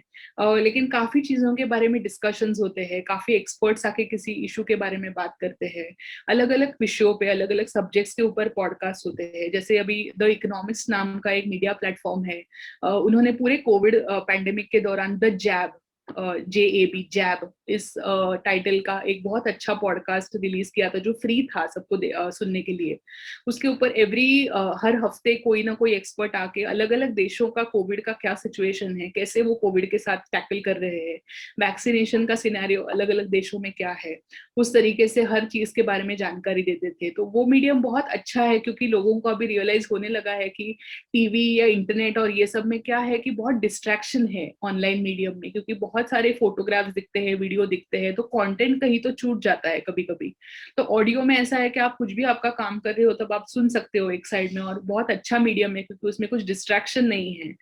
लेकिन काफी चीजों के बारे में डिस्कशंस होते हैं, काफी एक्सपर्ट्स आके किसी इशू के बारे में बात करते हैं, अलग अलग विषयों पे, अलग अलग सब्जेक्ट्स के ऊपर पॉडकास्ट होते हैं। जैसे अभी द इकोनॉमिस्ट नाम का एक मीडिया प्लेटफॉर्म है, उन्होंने पूरे कोविड पैंडेमिक के दौरान द जैब, JAB जैब इस टाइटल का एक बहुत अच्छा पॉडकास्ट रिलीज किया था, जो फ्री था सबको सुनने के लिए। उसके ऊपर हर हफ्ते कोई ना कोई एक्सपर्ट आके अलग अलग देशों का कोविड का क्या सिचुएशन है, कैसे वो कोविड के साथ टैकल कर रहे हैं, वैक्सीनेशन का सिनेरियो अलग अलग देशों में क्या है, उस तरीके से हर चीज के बारे में जानकारी देते थे। तो वो मीडियम बहुत अच्छा है, क्योंकि लोगों को अभी रियलाइज होने लगा है कि टीवी या इंटरनेट और ये सब में क्या है कि बहुत डिस्ट्रैक्शन है ऑनलाइन मीडियम में, क्योंकि बहुत सारे फोटोग्राफ्स दिखते हैं, वीडियो दिखते हैं, तो कंटेंट कहीं तो छूट जाता है कभी कभी। तो ऑडियो में ऐसा है कि आप कुछ भी आपका काम कर रहे हो तब आप सुन सकते हो एक साइड में, और बहुत अच्छा मीडियम है क्योंकि उसमें कुछ डिस्ट्रैक्शन नहीं है।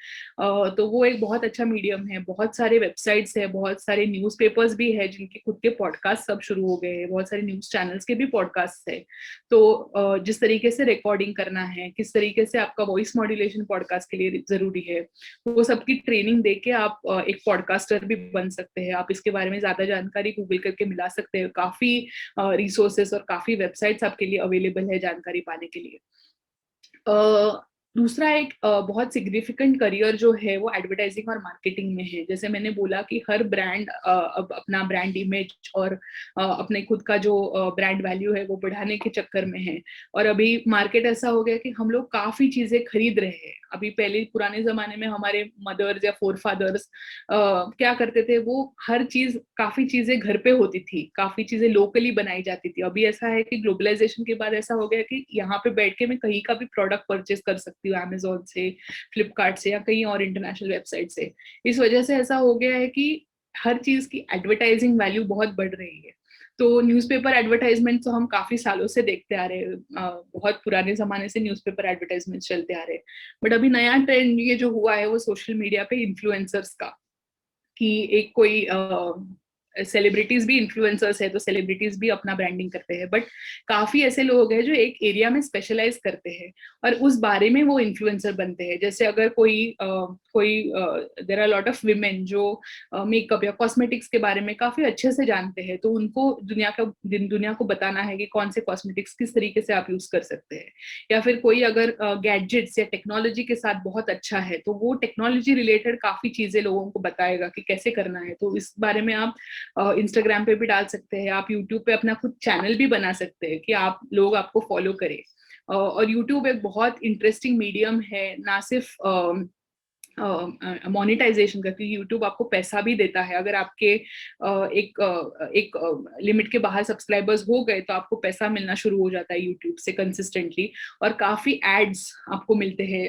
तो वो एक बहुत अच्छा मीडियम है। बहुत सारे वेबसाइट्स है, बहुत सारे न्यूज़पेपर्स भी है जिनके खुद के पॉडकास्ट सब शुरू हो गए हैं, बहुत सारे न्यूज चैनल्स के भी पॉडकास्ट है। तो जिस तरीके से रिकॉर्डिंग करना है, किस तरीके से आपका वॉइस मॉड्यूलेशन पॉडकास्ट के लिए जरूरी है, वो सबकी ट्रेनिंग देके आप एक पॉडकास्टर भी बन सकते हैं। आप इसके बारे में ज्यादा जानकारी गूगल करके मिला सकते हैं, काफी रिसोर्सेस और काफी वेबसाइट्स आपके लिए अवेलेबल है जानकारी पाने के लिए। दूसरा एक बहुत सिग्निफिकेंट करियर जो है वो एडवर्टाइजिंग और मार्केटिंग में है। जैसे मैंने बोला कि हर ब्रांड अब अपना ब्रांड इमेज और अपने खुद का जो ब्रांड वैल्यू है वो बढ़ाने के चक्कर में है। और अभी मार्केट ऐसा हो गया कि हम लोग काफी चीजें खरीद रहे हैं। अभी पहले पुराने जमाने में हमारे मदर्स या फोर फादर्स क्या करते थे, वो हर चीज, काफी चीजें घर पे होती थी, काफी चीजें लोकली बनाई जाती थी। अभी ऐसा है कि ग्लोबलाइजेशन के बाद ऐसा हो गया कि यहाँ पे बैठ के मैं कहीं का भी प्रोडक्ट परचेज कर सकती हूँ, अमेजोन से, फ्लिपकार्ट से या कहीं और इंटरनेशनल वेबसाइट से। इस वजह से ऐसा हो गया है कि हर चीज की एडवर्टाइजिंग वैल्यू बहुत बढ़ रही है। तो न्यूज़पेपर एडवर्टाइजमेंट तो हम काफी सालों से देखते आ रहे हैं, बहुत पुराने जमाने से न्यूज़पेपर एडवर्टाइजमेंट चलते आ रहे हैं। बट अभी नया ट्रेंड ये जो हुआ है वो सोशल मीडिया पे इन्फ्लुएंसर्स का, कि एक कोई सेलिब्रिटीज भी इन्फ्लुएंसर्स है, तो सेलिब्रिटीज भी अपना ब्रांडिंग करते हैं। बट काफी ऐसे लोग हैं जो एक एरिया में स्पेशलाइज करते हैं और उस बारे में वो इन्फ्लुएंसर बनते हैं। जैसे अगर कोई there are lot of women जो मेकअप या कॉस्मेटिक्स के बारे में काफी अच्छे से जानते हैं, तो उनको दुनिया को बताना है कि कौन से कॉस्मेटिक्स किस तरीके से आप यूज कर सकते हैं। या फिर कोई अगर गैजेट्स या टेक्नोलॉजी के साथ बहुत अच्छा है, तो वो टेक्नोलॉजी रिलेटेड काफी चीजें लोगों को बताएगा कि कैसे करना है। तो इस बारे में आप इंस्टाग्राम पे भी डाल सकते हैं, आप यूट्यूब पे अपना खुद चैनल भी बना सकते हैं कि आप लोग आपको फॉलो करें। और यूट्यूब एक बहुत इंटरेस्टिंग मीडियम है, ना सिर्फ मोनेटाइजेशन का, क्योंकि यूट्यूब आपको पैसा भी देता है। अगर आपके एक लिमिट के बाहर सब्सक्राइबर्स हो गए तो आपको पैसा मिलना शुरू हो जाता है यूट्यूब से कंसिस्टेंटली, और काफी एड्स आपको मिलते हैं।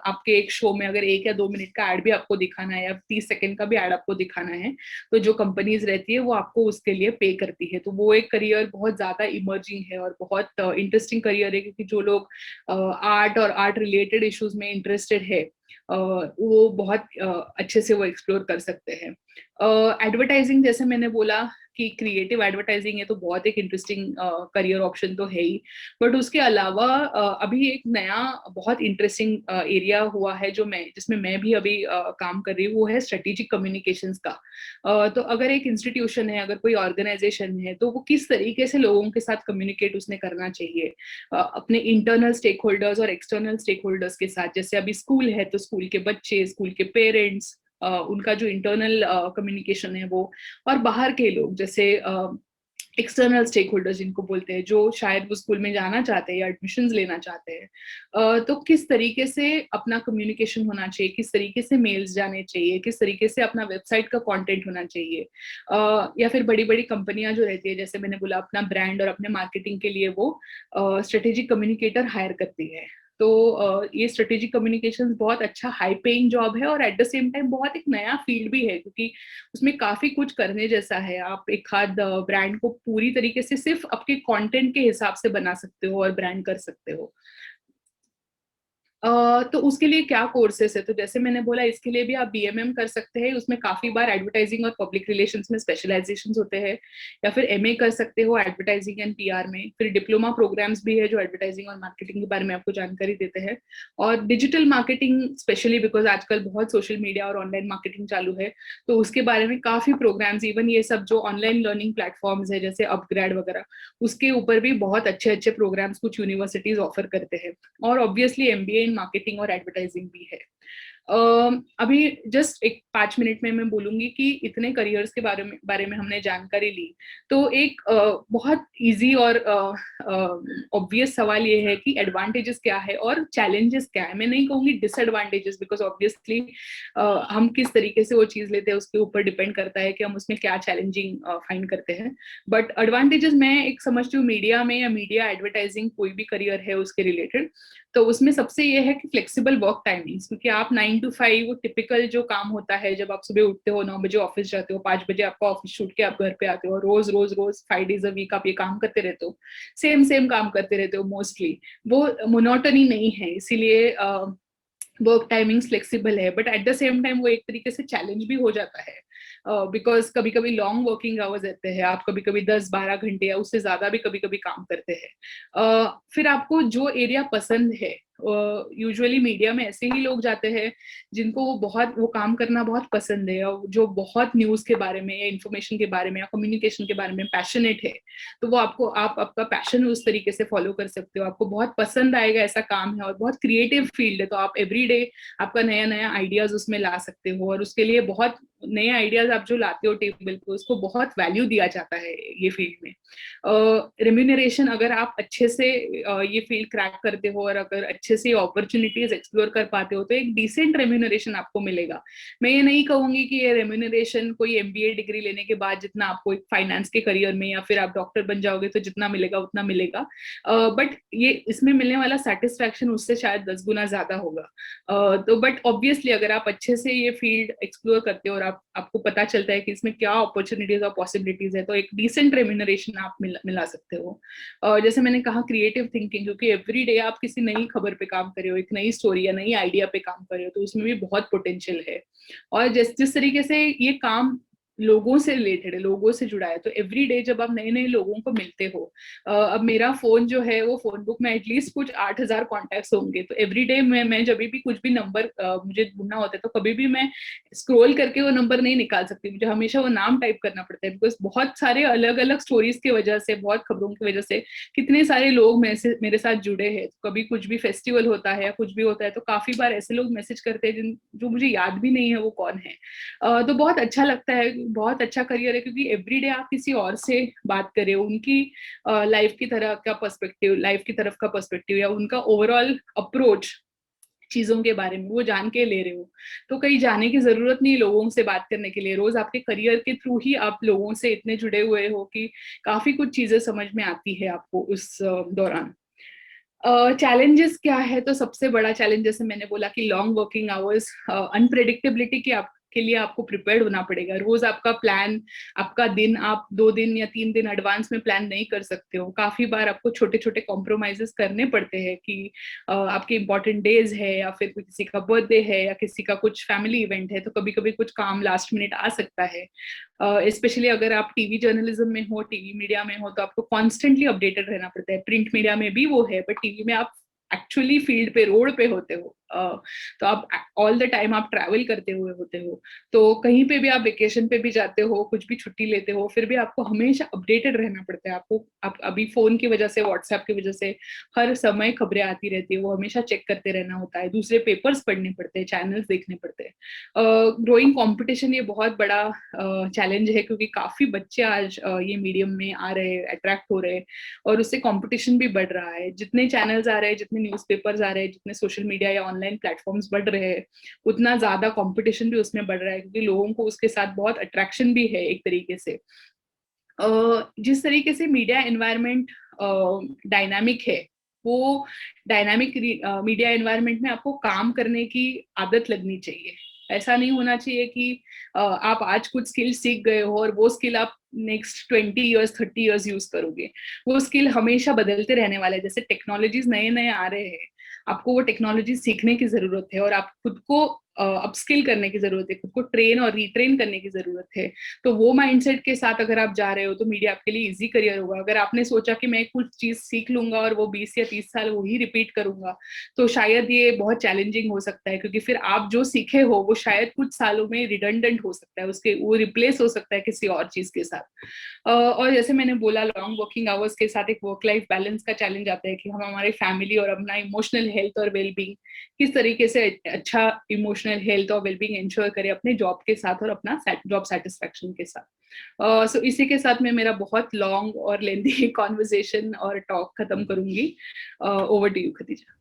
आपके एक शो में अगर 1 या 2 मिनट का एड भी आपको दिखाना है या 30 सेकंड का भी एड आपको दिखाना है, तो जो कंपनीज रहती है वो आपको उसके लिए पे करती है। तो वो एक करियर बहुत ज्यादा इमर्जिंग है और बहुत इंटरेस्टिंग करियर है, क्योंकि जो लोग आर्ट और आर्ट रिलेटेड इश्यूज में इंटरेस्टेड है वो बहुत अच्छे से वो एक्सप्लोर कर सकते हैं। एडवर्टाइजिंग, जैसे मैंने बोला कि क्रिएटिव एडवर्टाइजिंग है, तो बहुत एक इंटरेस्टिंग करियर ऑप्शन तो है ही। बट उसके अलावा अभी एक नया बहुत इंटरेस्टिंग एरिया हुआ है जिसमें मैं भी अभी काम कर रही हूँ, वो है स्ट्रेटेजिक कम्युनिकेशंस का। तो अगर एक इंस्टीट्यूशन है, अगर कोई ऑर्गेनाइजेशन है, तो वो किस तरीके से लोगों के साथ कम्युनिकेट उसने करना चाहिए, अपने इंटरनल स्टेक होल्डर्स और एक्सटर्नल स्टेक होल्डर्स के साथ। जैसे अभी स्कूल है तो स्कूल के बच्चे, स्कूल के पेरेंट्स, उनका जो इंटरनल कम्युनिकेशन है वो, और बाहर के लोग जैसे एक्सटर्नल स्टेक होल्डर्स जिनको बोलते हैं, जो शायद वो स्कूल में जाना चाहते हैं या एडमिशंस लेना चाहते हैं। तो किस तरीके से अपना कम्युनिकेशन होना चाहिए, किस तरीके से मेल्स जाने चाहिए, किस तरीके से अपना वेबसाइट का कंटेंट होना चाहिए। या फिर बड़ी बड़ी कंपनियां जो रहती है, जैसे मैंने बोला अपना ब्रांड और अपने मार्केटिंग के लिए वो स्ट्रेटेजिक कम्युनिकेटर हायर करती है। तो ये स्ट्रेटेजिक कम्युनिकेशंस बहुत अच्छा हाई पेइंग जॉब है और एट द सेम टाइम बहुत एक नया फील्ड भी है, क्योंकि उसमें काफी कुछ करने जैसा है। आप एक आध ब्रांड को पूरी तरीके से सिर्फ आपके कंटेंट के हिसाब से बना सकते हो और ब्रांड कर सकते हो। तो उसके लिए क्या कोर्सेस है, तो जैसे मैंने बोला इसके लिए भी आप बीएमएम कर सकते हैं। उसमें काफी बार एडवर्टाइजिंग और पब्लिक रिलेशंस में स्पेशलाइजेशंस होते हैं, या फिर एमए कर सकते हो एडवर्टाइजिंग एंड पीआर में। फिर डिप्लोमा प्रोग्राम्स भी है जो एडवर्टाइजिंग और मार्केटिंग के बारे में आपको जानकारी देते हैं। और डिजिटल मार्केटिंग स्पेशली बिकॉज आजकल बहुत सोशल मीडिया और ऑनलाइन मार्केटिंग चालू है, तो उसके बारे में काफी प्रोग्राम्स, इवन ये सब जो ऑनलाइन लर्निंग प्लेटफॉर्म्स है जैसे अपग्रेड वगैरह, उसके ऊपर भी बहुत अच्छे अच्छे प्रोग्राम्स कुछ यूनिवर्सिटीज ऑफर करते हैं। और ऑब्वियसली एमबीए इन मार्केटिंग और एडवर्टाइजिंग भी है। अभी जस्ट एक 5 मिनट में मैं बोलूंगी कि इतने करियर्स के बारे में हमने जानकारी ली, तो एक बहुत इजी और ऑब्वियस सवाल ये है कि एडवांटेजेस क्या है और चैलेंजेस क्या है। मैं नहीं कहूंगी डिसएडवांटेजेस, बिकॉज ऑब्वियसली हम किस तरीके से वो चीज लेते हैं उसके ऊपर डिपेंड करता है कि हम उसमें क्या चैलेंजिंग फाइंड करते हैं। बट एडवांटेजेस मैं एक समझती हूँ मीडिया में, या मीडिया एडवर्टाइजिंग कोई भी करियर है उसके रिलेटेड, तो उसमें सबसे ये है कि फ्लेक्सिबल वर्क टाइमिंग्स, क्योंकि आप 9 to 5 वो टिपिकल जो काम होता है, जब आप सुबह उठते हो 9 बजे ऑफिस जाते हो, 5 बजे आपका ऑफिस छूट के आप घर पे आते हो, रोज रोज रोज 5 days a week आप ये काम करते रहते हो, सेम सेम काम करते रहते हो मोस्टली, वो मोनोटनी नहीं है। इसीलिए वर्क टाइमिंग्स फ्लेक्सिबल है, but at the same time वो एक तरीके से चैलेंज भी हो जाता है, बिकॉज कभी कभी लॉन्ग वर्किंग आवर्स रहते हैं, आप कभी कभी 10-12 घंटे या उससे ज्यादा भी कभी कभी काम करते हैं। फिर आपको जो एरिया पसंद है, यूजुअली मीडिया में ऐसे ही लोग जाते हैं जिनको वो काम करना बहुत पसंद है, और जो बहुत न्यूज के बारे में या इन्फॉर्मेशन के बारे में या कम्युनिकेशन के बारे में पैशनेट है, तो वो आपका पैशन उस तरीके से फॉलो कर सकते हो, आपको बहुत पसंद आएगा ऐसा काम है, और बहुत क्रिएटिव फील्ड है, तो आप एवरी डे आपका नया नया आइडियाज उसमें ला सकते हो, और उसके लिए बहुत नए आइडियाज आप जो लाते हो टेबल पे उसको बहुत वैल्यू दिया जाता है ये फील्ड में। रेम्यूनरेशन, अगर आप अच्छे से ये फील्ड क्रैक करते हो और अगर अच्छे से अपॉर्चुनिटीज एक्सप्लोर कर पाते हो, तो एक डिसेंट रेम्यूनरेशन आपको मिलेगा। मैं ये नहीं कहूंगी कि ये रेम्यूनरेशन कोई एमबीए डिग्री लेने के बाद जितना आपको एक फाइनेंस के करियर में, या फिर आप डॉक्टर बन जाओगे तो जितना मिलेगा उतना मिलेगा, बट ये इसमें मिलने वाला सेटिस्फैक्शन उससे शायद 10 गुना ज्यादा होगा। तो बट ऑब्वियसली अगर आप अच्छे से ये फील्ड एक्सप्लोर करते हो और आपको पता चलता है कि इसमें क्या अपॉर्चुनिटीज और पॉसिबिलिटीज है, तो एक डिसेंट रेम्यूनरेशन आप मिला सकते हो। और जैसे मैंने कहा क्रिएटिव थिंकिंग, क्योंकि एवरी डे आप किसी नई खबर पे काम कर रहे हो, एक नई स्टोरी या नई आइडिया पे काम कर रहे हो, तो उसमें भी बहुत पोटेंशियल है। और जिस तरीके से ये काम लोगों से रिलेटेड है, लोगों से जुड़ा है, तो एवरी डे जब आप नए नए लोगों को मिलते हो, अब मेरा फोन जो है वो फोन बुक में एटलीस्ट कुछ 8,000 कॉन्टेक्ट्स होंगे, तो एवरी डे मैं जब भी कुछ भी नंबर मुझे ढूंढना होता है, तो कभी भी मैं स्क्रॉल करके वो नंबर नहीं निकाल सकती, मुझे हमेशा वो नाम टाइप करना पड़ता है, बिकॉज बहुत सारे अलग अलग स्टोरीज की वजह से, बहुत खबरों की वजह से कितने सारे लोग मेरे साथ जुड़े हैं। तो कभी कुछ भी फेस्टिवल होता है या कुछ भी होता है, तो काफी बार ऐसे लोग मैसेज करते हैं जो मुझे याद भी नहीं है वो कौन है। तो बहुत अच्छा लगता है, बहुत अच्छा करियर है, क्योंकि एवरी डे आप किसी और से बात कर रहे हो, उनकी लाइफ की तरह का पर्सपेक्टिव, लाइफ की तरफ का पर्सपेक्टिव, या उनका ओवरऑल अप्रोच चीजों के बारे में वो जान के ले रहे हो। तो कहीं जाने की जरूरत नहीं लोगों से बात करने के लिए, रोज आपके करियर के थ्रू ही आप लोगों से इतने जुड़े हुए हो कि काफी कुछ चीजें समझ में आती है आपको उस दौरान। चैलेंजेस क्या है, तो सबसे बड़ा चैलेंज जैसे मैंने बोला कि लॉन्ग वर्किंग आवर्स, अनप्रेडिक्टेबिलिटी की आप के लिए आपको प्रिपेयर्ड होना पड़ेगा। रोज आपका प्लान, आपका दिन आप 2 दिन या 3 दिन एडवांस में प्लान नहीं कर सकते हो, काफी बार आपको छोटे छोटे कॉम्प्रोमाइजेस करने पड़ते हैं कि आपके इंपॉर्टेंट डेज है, या फिर किसी का बर्थडे है, या किसी का कुछ फैमिली इवेंट है, तो कभी कभी कुछ काम लास्ट मिनट आ सकता है। स्पेशली अगर आप टीवी जर्नलिज्म में हो, टीवी मीडिया में हो, तो आपको कॉन्स्टेंटली अपडेटेड रहना पड़ता है। प्रिंट मीडिया में भी वो है, बट टीवी में आप एक्चुअली फील्ड पे, रोड पे होते हो, तो आप ऑल द टाइम आप ट्रैवल करते हुए होते हो, तो कहीं पे भी आप वेकेशन पे भी जाते हो, कुछ भी छुट्टी लेते हो, फिर भी आपको हमेशा अपडेटेड रहना पड़ता है। आप अभी फोन की वजह से, व्हाट्सएप की वजह से हर समय खबरें आती रहती है, वो हमेशा चेक करते रहना होता है, दूसरे पेपर्स पढ़ने पड़ते हैं, चैनल्स देखने पड़ते हैं। ग्रोइंग कंपटीशन ये बहुत बड़ा चैलेंज है, क्योंकि काफी बच्चे आज ये मीडियम में आ रहे हैं, अट्रैक्ट हो रहे हैं, और उससे कंपटीशन भी बढ़ रहा है। जितने चैनल्स आ रहे हैं, जितने न्यूज़पेपर्स आ रहे हैं, जितने सोशल मीडिया या ऑनलाइन प्लेटफॉर्म्स बढ़ रहे हैं, उतना ज्यादा कंपटीशन भी उसमें बढ़ रहा है, क्योंकि लोगों को उसके साथ बहुत अट्रैक्शन भी है एक तरीके से। जिस तरीके से मीडिया एनवायरनमेंट डायनामिक है, वो डायनामिक मीडिया एनवायरनमेंट में आपको काम करने की आदत लगनी चाहिए। ऐसा नहीं होना चाहिए कि आप आज कुछ स्किल सीख गए हो और वो स्किल आप नेक्स्ट 20 ईयर्स 30 ईयर्स यूज करोगे। वो स्किल हमेशा बदलते रहने वाले हैं। जैसे टेक्नोलॉजीज नए नए आ रहे हैं, आपको वो टेक्नोलॉजी सीखने की जरूरत है और आप खुद को अपस्किल करने की जरूरत है, खुद को ट्रेन और रिट्रेन करने की जरूरत है। तो वो माइंडसेट के साथ अगर आप जा रहे हो तो मीडिया आपके लिए इजी करियर होगा। अगर आपने सोचा कि मैं कुछ चीज सीख लूंगा और वो 20 या 30 साल वही रिपीट करूंगा, तो शायद ये बहुत चैलेंजिंग हो सकता है, क्योंकि फिर आप जो सीखे हो वो शायद कुछ सालों में रिडंडेंट हो सकता है, उसके वो रिप्लेस हो सकता है किसी और चीज के साथ। और जैसे मैंने बोला, लॉन्ग वर्किंग आवर्स के साथ एक वर्क लाइफ बैलेंस का चैलेंज आता है कि हम हमारे फैमिली और अपना इमोशनल हेल्थ और वेलबींग किस तरीके से अच्छा इमोशनल हेल्थ और वेलबींग इंश्योर करें अपने जॉब के साथ और अपना जॉब सेटिस्फेक्शन के साथ। सो इसी के साथ मैं मेरा बहुत लॉन्ग और लेंथी कॉन्वर्सेशन और टॉक खत्म करूंगी। Over to you Khadija.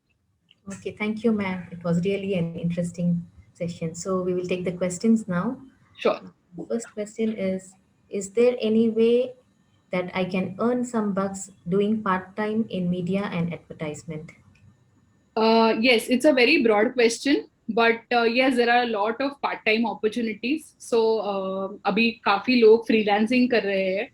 Okay, thank you, ma'am. It was really an interesting session. So we will take the questions now. Sure. First question is there any way that I can earn some bucks doing part-time in media and advertisement? Yes, it's a very broad question, but yes, there are a lot of part-time opportunities. So अभी काफी लोग freelancing कर रहे हैं,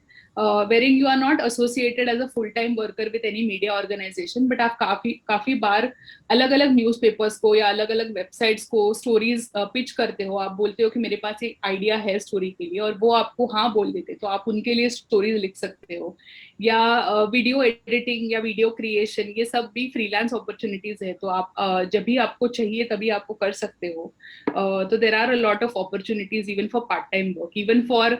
wherein you are not associated as a full-time worker with any media organization, but आप काफी काफी बार अलग अलग न्यूज़पेपर्स को या अलग अलग वेबसाइट्स को स्टोरीज पिच करते हो। आप बोलते हो कि मेरे पास एक आइडिया है स्टोरी के लिए, और वो आपको हाँ बोल देते, तो आप उनके लिए स्टोरीज लिख सकते हो। या वीडियो एडिटिंग या वीडियो क्रिएशन, ये सब भी फ्रीलांस अपॉर्चुनिटीज है। तो आप जब भी आपको चाहिए तभी आपको कर सकते हो। तो there are a lot of opportunities even for part time work, even for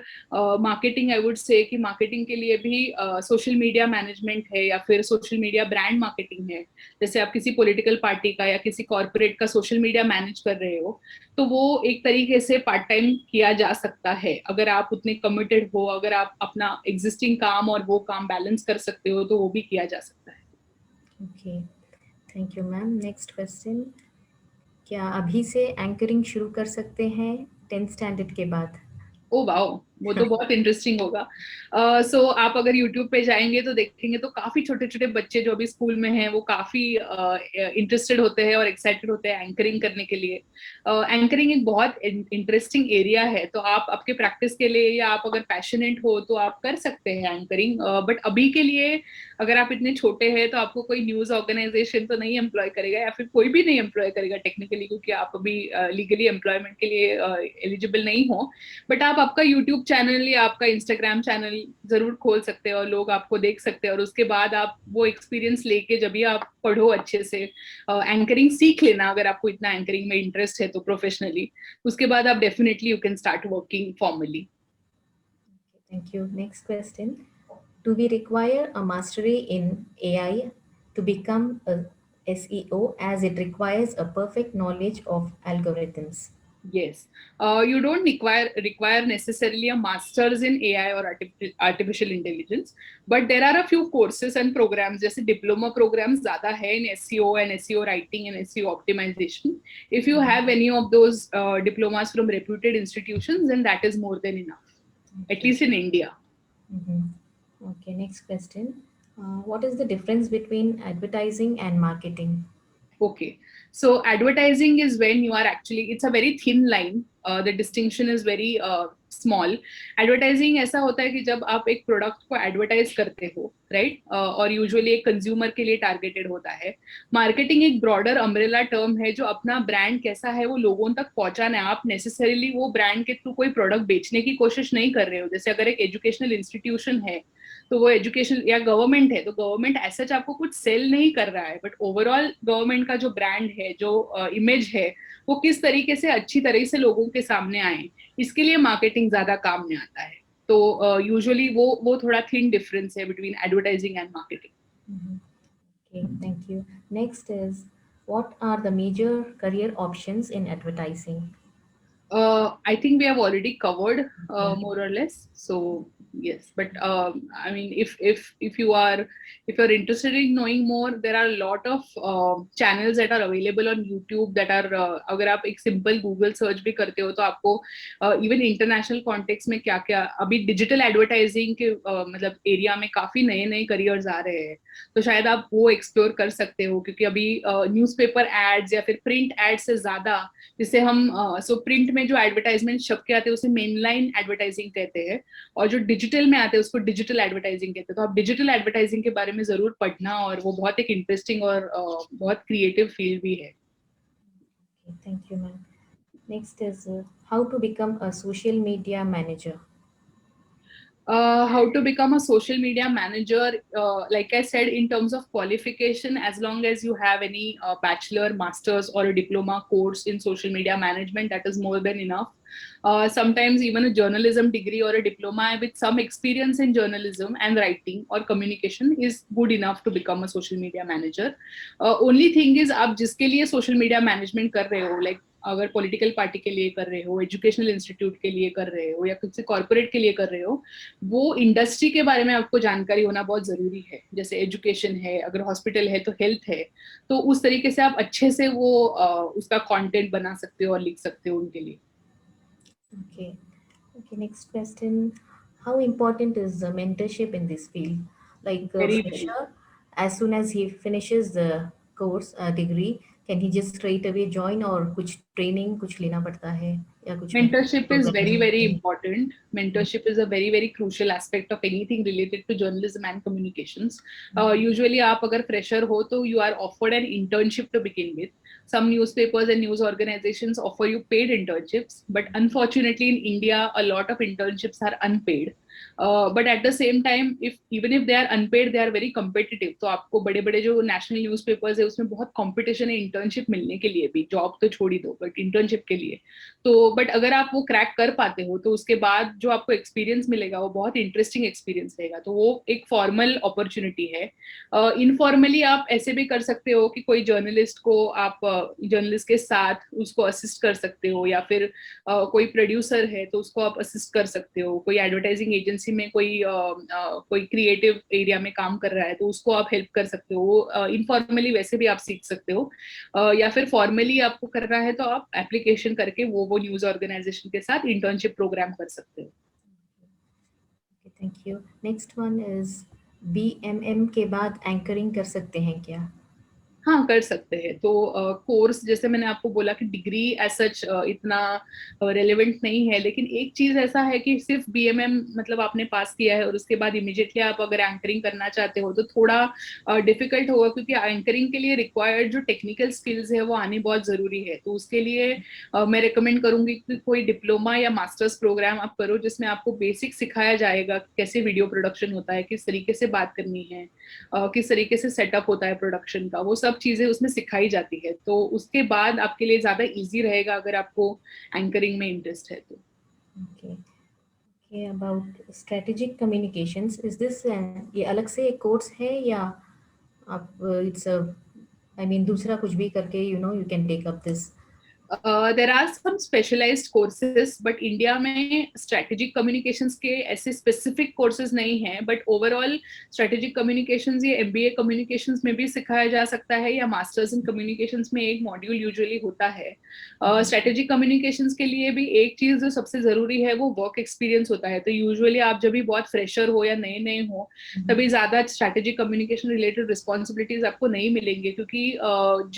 marketing. I would say कि मार्केटिंग के लिए भी सोशल मीडिया मैनेजमेंट है या फिर सोशल मीडिया ब्रांड मार्केटिंग है। जैसे आप किसी पॉलिटिकल पार्टी का या किसी कॉर्पोरेट का सोशल मीडिया मैनेज कर रहे हो, तो वो एक तरीके से पार्ट टाइम किया जा सकता है। अगर आप उतने कमिटेड हो, अगर आप अपना एग्जिस्टिंग काम और वो काम बैलेंस कर सकते हो, तो वो भी किया जा सकता है। Okay, thank you, ma'am. Next question. क्या अभी से एंकरिंग शुरू कर सकते हैं 10th स्टैंडर्ड के बाद? ओ वाओ, वो तो बहुत इंटरेस्टिंग होगा। सो आप अगर यूट्यूब पे जाएंगे तो देखेंगे तो काफी छोटे छोटे बच्चे जो अभी स्कूल में हैं वो काफी इंटरेस्टेड होते हैं और एक्साइटेड होते हैं एंकरिंग करने के लिए। एंकरिंग एक बहुत इंटरेस्टिंग एरिया है, तो आप आपके प्रैक्टिस के लिए या आप अगर पैशनेट हो तो आप कर सकते हैं एंकरिंग। बट अभी के लिए अगर आप इतने छोटे हैं तो आपको कोई न्यूज ऑर्गेनाइजेशन तो नहीं एम्प्लॉय करेगा, या फिर कोई भी नहीं एम्प्लॉय करेगा टेक्निकली, क्योंकि आप अभी लीगली एम्प्लॉयमेंट के लिए एलिजिबल नहीं हो। बट आप आपका यूट्यूब चैनल या आपका इंस्टाग्राम चैनल जरूर खोल सकते हैं और लोग आपको देख सकते हैं, और उसके बाद आप वो एक्सपीरियंस लेके जब भी आप पढ़ो अच्छे से, एंकरिंग सीख लेना अगर आपको इतना एंकरिंग में इंटरेस्ट है तो प्रोफेशनली, उसके बाद आप definitely you can start working formally. Thank you. Next question. Do we require a mastery in AI to become a SEO, as it requires a perfect knowledge of algorithms? Yes, you don't require necessarily a master's in AI or artificial intelligence, but there are a few courses and programs, जैसे diploma programs ज़्यादा है in SEO and SEO writing and SEO optimization. If you have any of those diplomas from reputed institutions, then that is more than enough, at least in India. Mhm. Okay, next question. What is the difference between advertising and marketing? Okay, so advertising is when you are actually, it's a very thin line. The distinction is very small. Advertising ऐसा होता है कि जब आप एक product को advertise करते हो, राइट, और यूजुअली एक कंज्यूमर के लिए टारगेटेड होता है। मार्केटिंग एक ब्रॉडर अम्ब्रेला टर्म है जो अपना ब्रांड कैसा है वो लोगों तक पहुंचाना है। आप नेसेसरीली वो ब्रांड के थ्रू कोई प्रोडक्ट बेचने की कोशिश नहीं कर रहे हो। जैसे अगर एक एजुकेशनल इंस्टीट्यूशन है तो वो एजुकेशन, या गवर्नमेंट है तो गवर्नमेंट ऐसा आपको कुछ सेल नहीं कर रहा है, बट ओवरऑल गवर्नमेंट का जो ब्रांड है, जो इमेज है, वो किस तरीके से अच्छी तरह से लोगों के सामने आए, इसके लिए मार्केटिंग ज्यादा काम में आता है। तो यूजुअली वो थोड़ा थिन डिफरेंस है between advertising and marketing. Okay, thank you. Next is, what are the major career options in advertising? I think we have already covered Yeah. more or less. So Yes, but I mean, if you're interested in knowing more, there are a lot of channels that are available on YouTube that are अगर आप एक simple Google search भी करते हो तो आपको even international context में क्या क्या अभी digital advertising के मतलब area में काफी नए नए careers आ रहे हैं, तो शायद आप वो explore कर सकते हो, क्योंकि अभी newspaper ads या फिर print ads से ज्यादा, जिसे हम प्रिंट में जो एडवर्टाइजमेंट छप के आते हैं उसे मेन लाइन एडवर्टाइजिंग कहते हैं, और जो डिजिटल में आते हैं उसको डिजिटल एडवर्टाइजिंग कहते हैं। तो आप डिजिटल एडवर्टाइजिंग के बारे में जरूर पढ़ना, और वो बहुत एक इंटरेस्टिंग और बहुत क्रिएटिव फील्ड भी है। Thank you ma'am. Next is how to become a social media manager. How to become a social media manager, like I said, in terms of qualification, as long as you have any bachelor, masters or a diploma course in social media management, that is more than enough. Sometimes even a journalism degree or a diploma with some experience in journalism and writing or communication is good enough to become a social media manager. Only thing is, आप जिसके लिए social media management कर रहे हो, like अगर political party के लिए कर रहे हो, एजुकेशनल इंस्टीट्यूट के लिए कर रहे हो, या किसी कॉर्पोरेट के लिए कर रहे हो, वो इंडस्ट्री के बारे में आपको जानकारी होना बहुत जरूरी है। जैसे एजुकेशन है, अगर हॉस्पिटल है तो हेल्थ है, तो उस तरीके से आप अच्छे से वो उसका कंटेंट बना सकते हो और लिख सकते हो उनके लिए। Okay. Okay, next question. How important is the mentorship in this field? Like a very very fresher, as soon as he finishes the course degree, can he just straight away join or कुछ training कुछ लेना पड़ता है या कुछ mentorship Mentorship is program very, होते very हैं? important. Mentorship is a very, very crucial aspect of anything related to journalism and communications. Usually, आप अगर fresher हो तो you are offered an internship to begin with. Some newspapers and news organizations offer you paid internships, but unfortunately in India, a lot of internships are unpaid. But at the same time, if even if they are unpaid, they are very competitive. तो आपको बड़े बड़े जो national newspapers है उसमें बहुत competition है internship मिलने के लिए भी, job तो छोड़ ही दो, but internship के लिए। तो बट अगर आप वो क्रैक कर पाते हो तो उसके बाद जो आपको एक्सपीरियंस मिलेगा वो बहुत इंटरेस्टिंग एक्सपीरियंस रहेगा, तो वो एक फॉर्मल अपॉर्चुनिटी है। इनफॉर्मली आप ऐसे भी कर सकते हो कि कोई जर्नलिस्ट को आप जर्नलिस्ट के साथ उसको असिस्ट कर सकते हो, या फिर कोई प्रोड्यूसर है तो उसको आप असिस्ट कर सकते हो, कोई एडवर्टाइजिंग एजेंसी में कोई क्रिएटिव एरिया में काम कर रहा है तो उसको आप हेल्प कर सकते हो। इनफॉर्मली वैसे भी आप सीख सकते हो, या फिर फॉर्मली आपको करना है तो आप एप्लीकेशन करके वो न्यूज ऑर्गेनाइजेशन के साथ इंटर्नशिप प्रोग्राम कर सकते हो। Thank you. Next one is BMM के बाद एंकरिंग कर सकते हैं क्या? हाँ, कर सकते हैं। तो कोर्स जैसे मैंने आपको बोला कि डिग्री एज सच इतना रेलेवेंट नहीं है, लेकिन एक चीज ऐसा है कि सिर्फ बीएमएम मतलब आपने पास किया है और उसके बाद इमीडिएटली आप अगर एंकरिंग करना चाहते हो तो थोड़ा डिफिकल्ट होगा, क्योंकि एंकरिंग के लिए रिक्वायर्ड जो टेक्निकल स्किल्स है वो आनी बहुत जरूरी है। तो उसके लिए मैं रिकमेंड करूंगी कि कोई डिप्लोमा या मास्टर्स प्रोग्राम आप करो, जिसमें आपको बेसिक सिखाया जाएगा कैसे वीडियो प्रोडक्शन होता है, किस तरीके से बात करनी है, किस तरीके से सेटअप होता है प्रोडक्शन का, वो सब चीजें उसमें सिखाई जाती है। तो उसके बाद आपके लिए ज्यादा इजी रहेगा अगर आपको एंकरिंग में इंटरेस्ट है तो। Okay. Okay, about strategic communications, is this ये अलग से एक कोर्स है या आप इट्स आई मीन दूसरा कुछ भी करके you can take up this? There are some specialised courses, but India में स्ट्रेटेजिक कम्युनिकेशंस के ऐसे स्पेसिफिक कोर्सेज नहीं है, बट ओवरऑल स्ट्रेटेजिक कम्युनिकेशंस या एमबीए कम्युनिकेशंस में भी सिखाया जा सकता है, या मास्टर्स इन कम्युनिकेशंस में एक मॉड्यूल यूजुअली होता है। स्ट्रेटेजिक कम्युनिकेशंस के लिए भी एक चीज जो सबसे जरूरी है वो वर्क एक्सपीरियंस होता है। तो यूजुअली आप जब भी बहुत फ्रेशर हो या नए नए हो तभी ज्यादा स्ट्रेटेजिक कम्युनिकेशन रिलेटेड रिस्पॉन्सिबिलिटीज आपको नहीं मिलेंगे, क्योंकि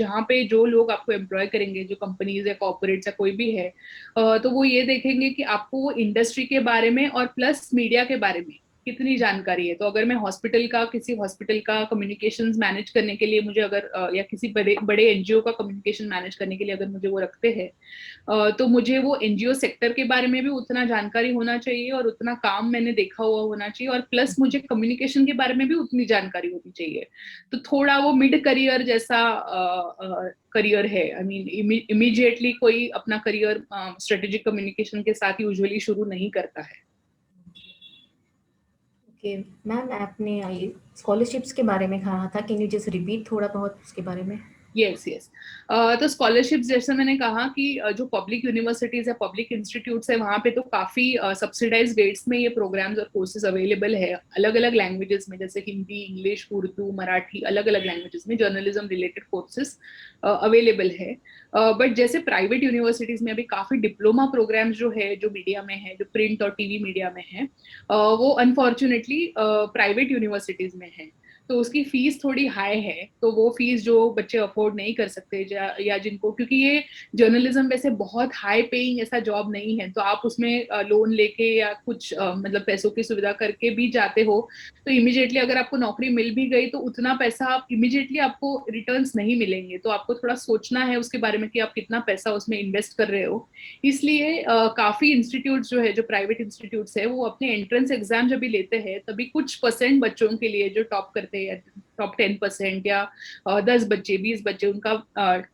जहाँ पे जो लोग आपको एम्प्लॉय करेंगे, जो कंपनीज या कॉर्पोरेट्स या कोई भी है, तो वो ये देखेंगे कि आपको वो इंडस्ट्री के बारे में और प्लस मीडिया के बारे में कितनी जानकारी है। तो अगर मैं किसी हॉस्पिटल का कम्युनिकेशंस मैनेज करने के लिए मुझे अगर या किसी बड़े बड़े एनजीओ का कम्युनिकेशन मैनेज करने के लिए अगर मुझे वो रखते हैं, तो मुझे वो एनजीओ सेक्टर के बारे में भी उतना जानकारी होना चाहिए और उतना काम मैंने देखा हुआ होना चाहिए, और प्लस मुझे कम्युनिकेशन के बारे में भी उतनी जानकारी होनी चाहिए। तो थोड़ा वो मिड करियर जैसा करियर है। आई मीन इमीडिएटली कोई अपना करियर स्ट्रेटेजिक कम्युनिकेशन के साथ यूजुअली शुरू नहीं करता है। ओके मैम, आपने स्कॉलरशिप्स के बारे में कहा था, कैन यू जस्ट रिपीट थोड़ा बहुत उसके बारे में? Yes yes. तो स्कॉलरशिप्स जैसे मैंने कहा कि जो पब्लिक यूनिवर्सिटीज है, पब्लिक इंस्टीट्यूट्स है, वहाँ पे तो काफी सब्सिडाइज रेट्स में ये प्रोग्राम्स और कोर्सेज अवेलेबल है, अलग अलग लैंग्वेजेस में, जैसे हिंदी, इंग्लिश, उर्दू, मराठी, अलग अलग लैंग्वेजेस में जर्नलिज्म रिलेटेड कोर्सेज अवेलेबल है। बट जैसे प्राइवेट यूनिवर्सिटीज में अभी काफी डिप्लोमा प्रोग्राम्स जो है, जो मीडिया में है, जो प्रिंट और टीवी मीडिया में है, वो अनफॉर्चुनेटली प्राइवेट यूनिवर्सिटीज में है, तो उसकी फीस थोड़ी हाई है। तो वो फीस जो बच्चे अफोर्ड नहीं कर सकते, या जिनको, क्योंकि ये जर्नलिज्म वैसे बहुत हाई पेइंग ऐसा जॉब नहीं है, तो आप उसमें लोन लेके या कुछ मतलब पैसों की सुविधा करके भी जाते हो, तो इमीडिएटली अगर आपको नौकरी मिल भी गई तो उतना पैसा आप इमीडिएटली आपको रिटर्न्स नहीं मिलेंगे, तो आपको थोड़ा सोचना है उसके बारे में कि आप कितना पैसा उसमें इन्वेस्ट कर रहे हो। इसलिए काफी इंस्टीट्यूट जो है, जो प्राइवेट इंस्टीट्यूट्स है, वो अपने एंट्रेंस एग्जाम जब भी लेते हैं तभी कुछ परसेंट बच्चों के लिए जो टॉप करते हैं, टॉप 10% या 10 बच्चे, 20 बच्चे, उनका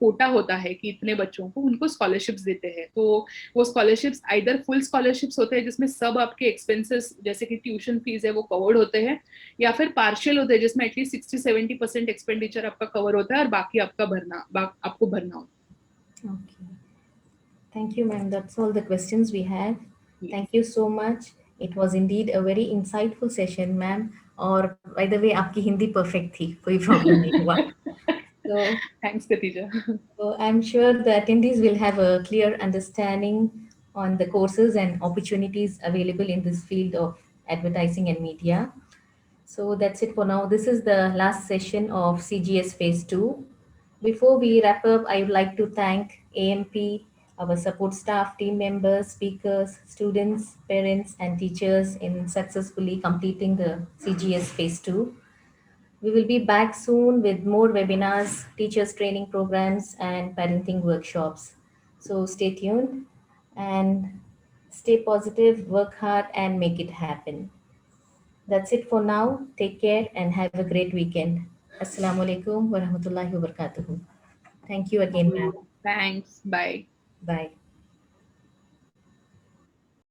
कोटा होता है कि इतने बच्चों को उनको स्कॉलरशिप्स देते हैं। तो वो स्कॉलरशिप्स आइदर फुल स्कॉलरशिप्स होते हैं जिसमें सब आपके एक्सपेंसेस जैसे कि ट्यूशन फीस है वो कवर्ड होते हैं, या फिर पार्शियल होते हैं जिसमें एटलीस्ट 60-70% एक्सपेंडिचर आपका कवर होता है और बाकी आपका आपको भरना होता Okay. Thank you, ma'am. That's all the questions we have. है। Thank you so much. It was indeed a very insightful session, ma'am. और by the way, आपकी हिंदी perfect थी, कोई problem नहीं हुआ. So, thanks Khatija. so I'm sure the attendees will have a clear understanding on the courses and opportunities available in this field of advertising and media. So that's it for now. This is the last session of CGS Phase 2. Before we wrap up, I would like to thank AMP, our support staff, team members, speakers, students, parents, and teachers in successfully completing the CGS Phase 2. We will be back soon with more webinars, teachers training programs, and parenting workshops. So stay tuned and stay positive, work hard, and make it happen. That's it for now. Take care and have a great weekend. Assalamu alaikum wa rahmatullahi wa barakatuhu. Thank you again, ma'am. Thanks, bye. Bye.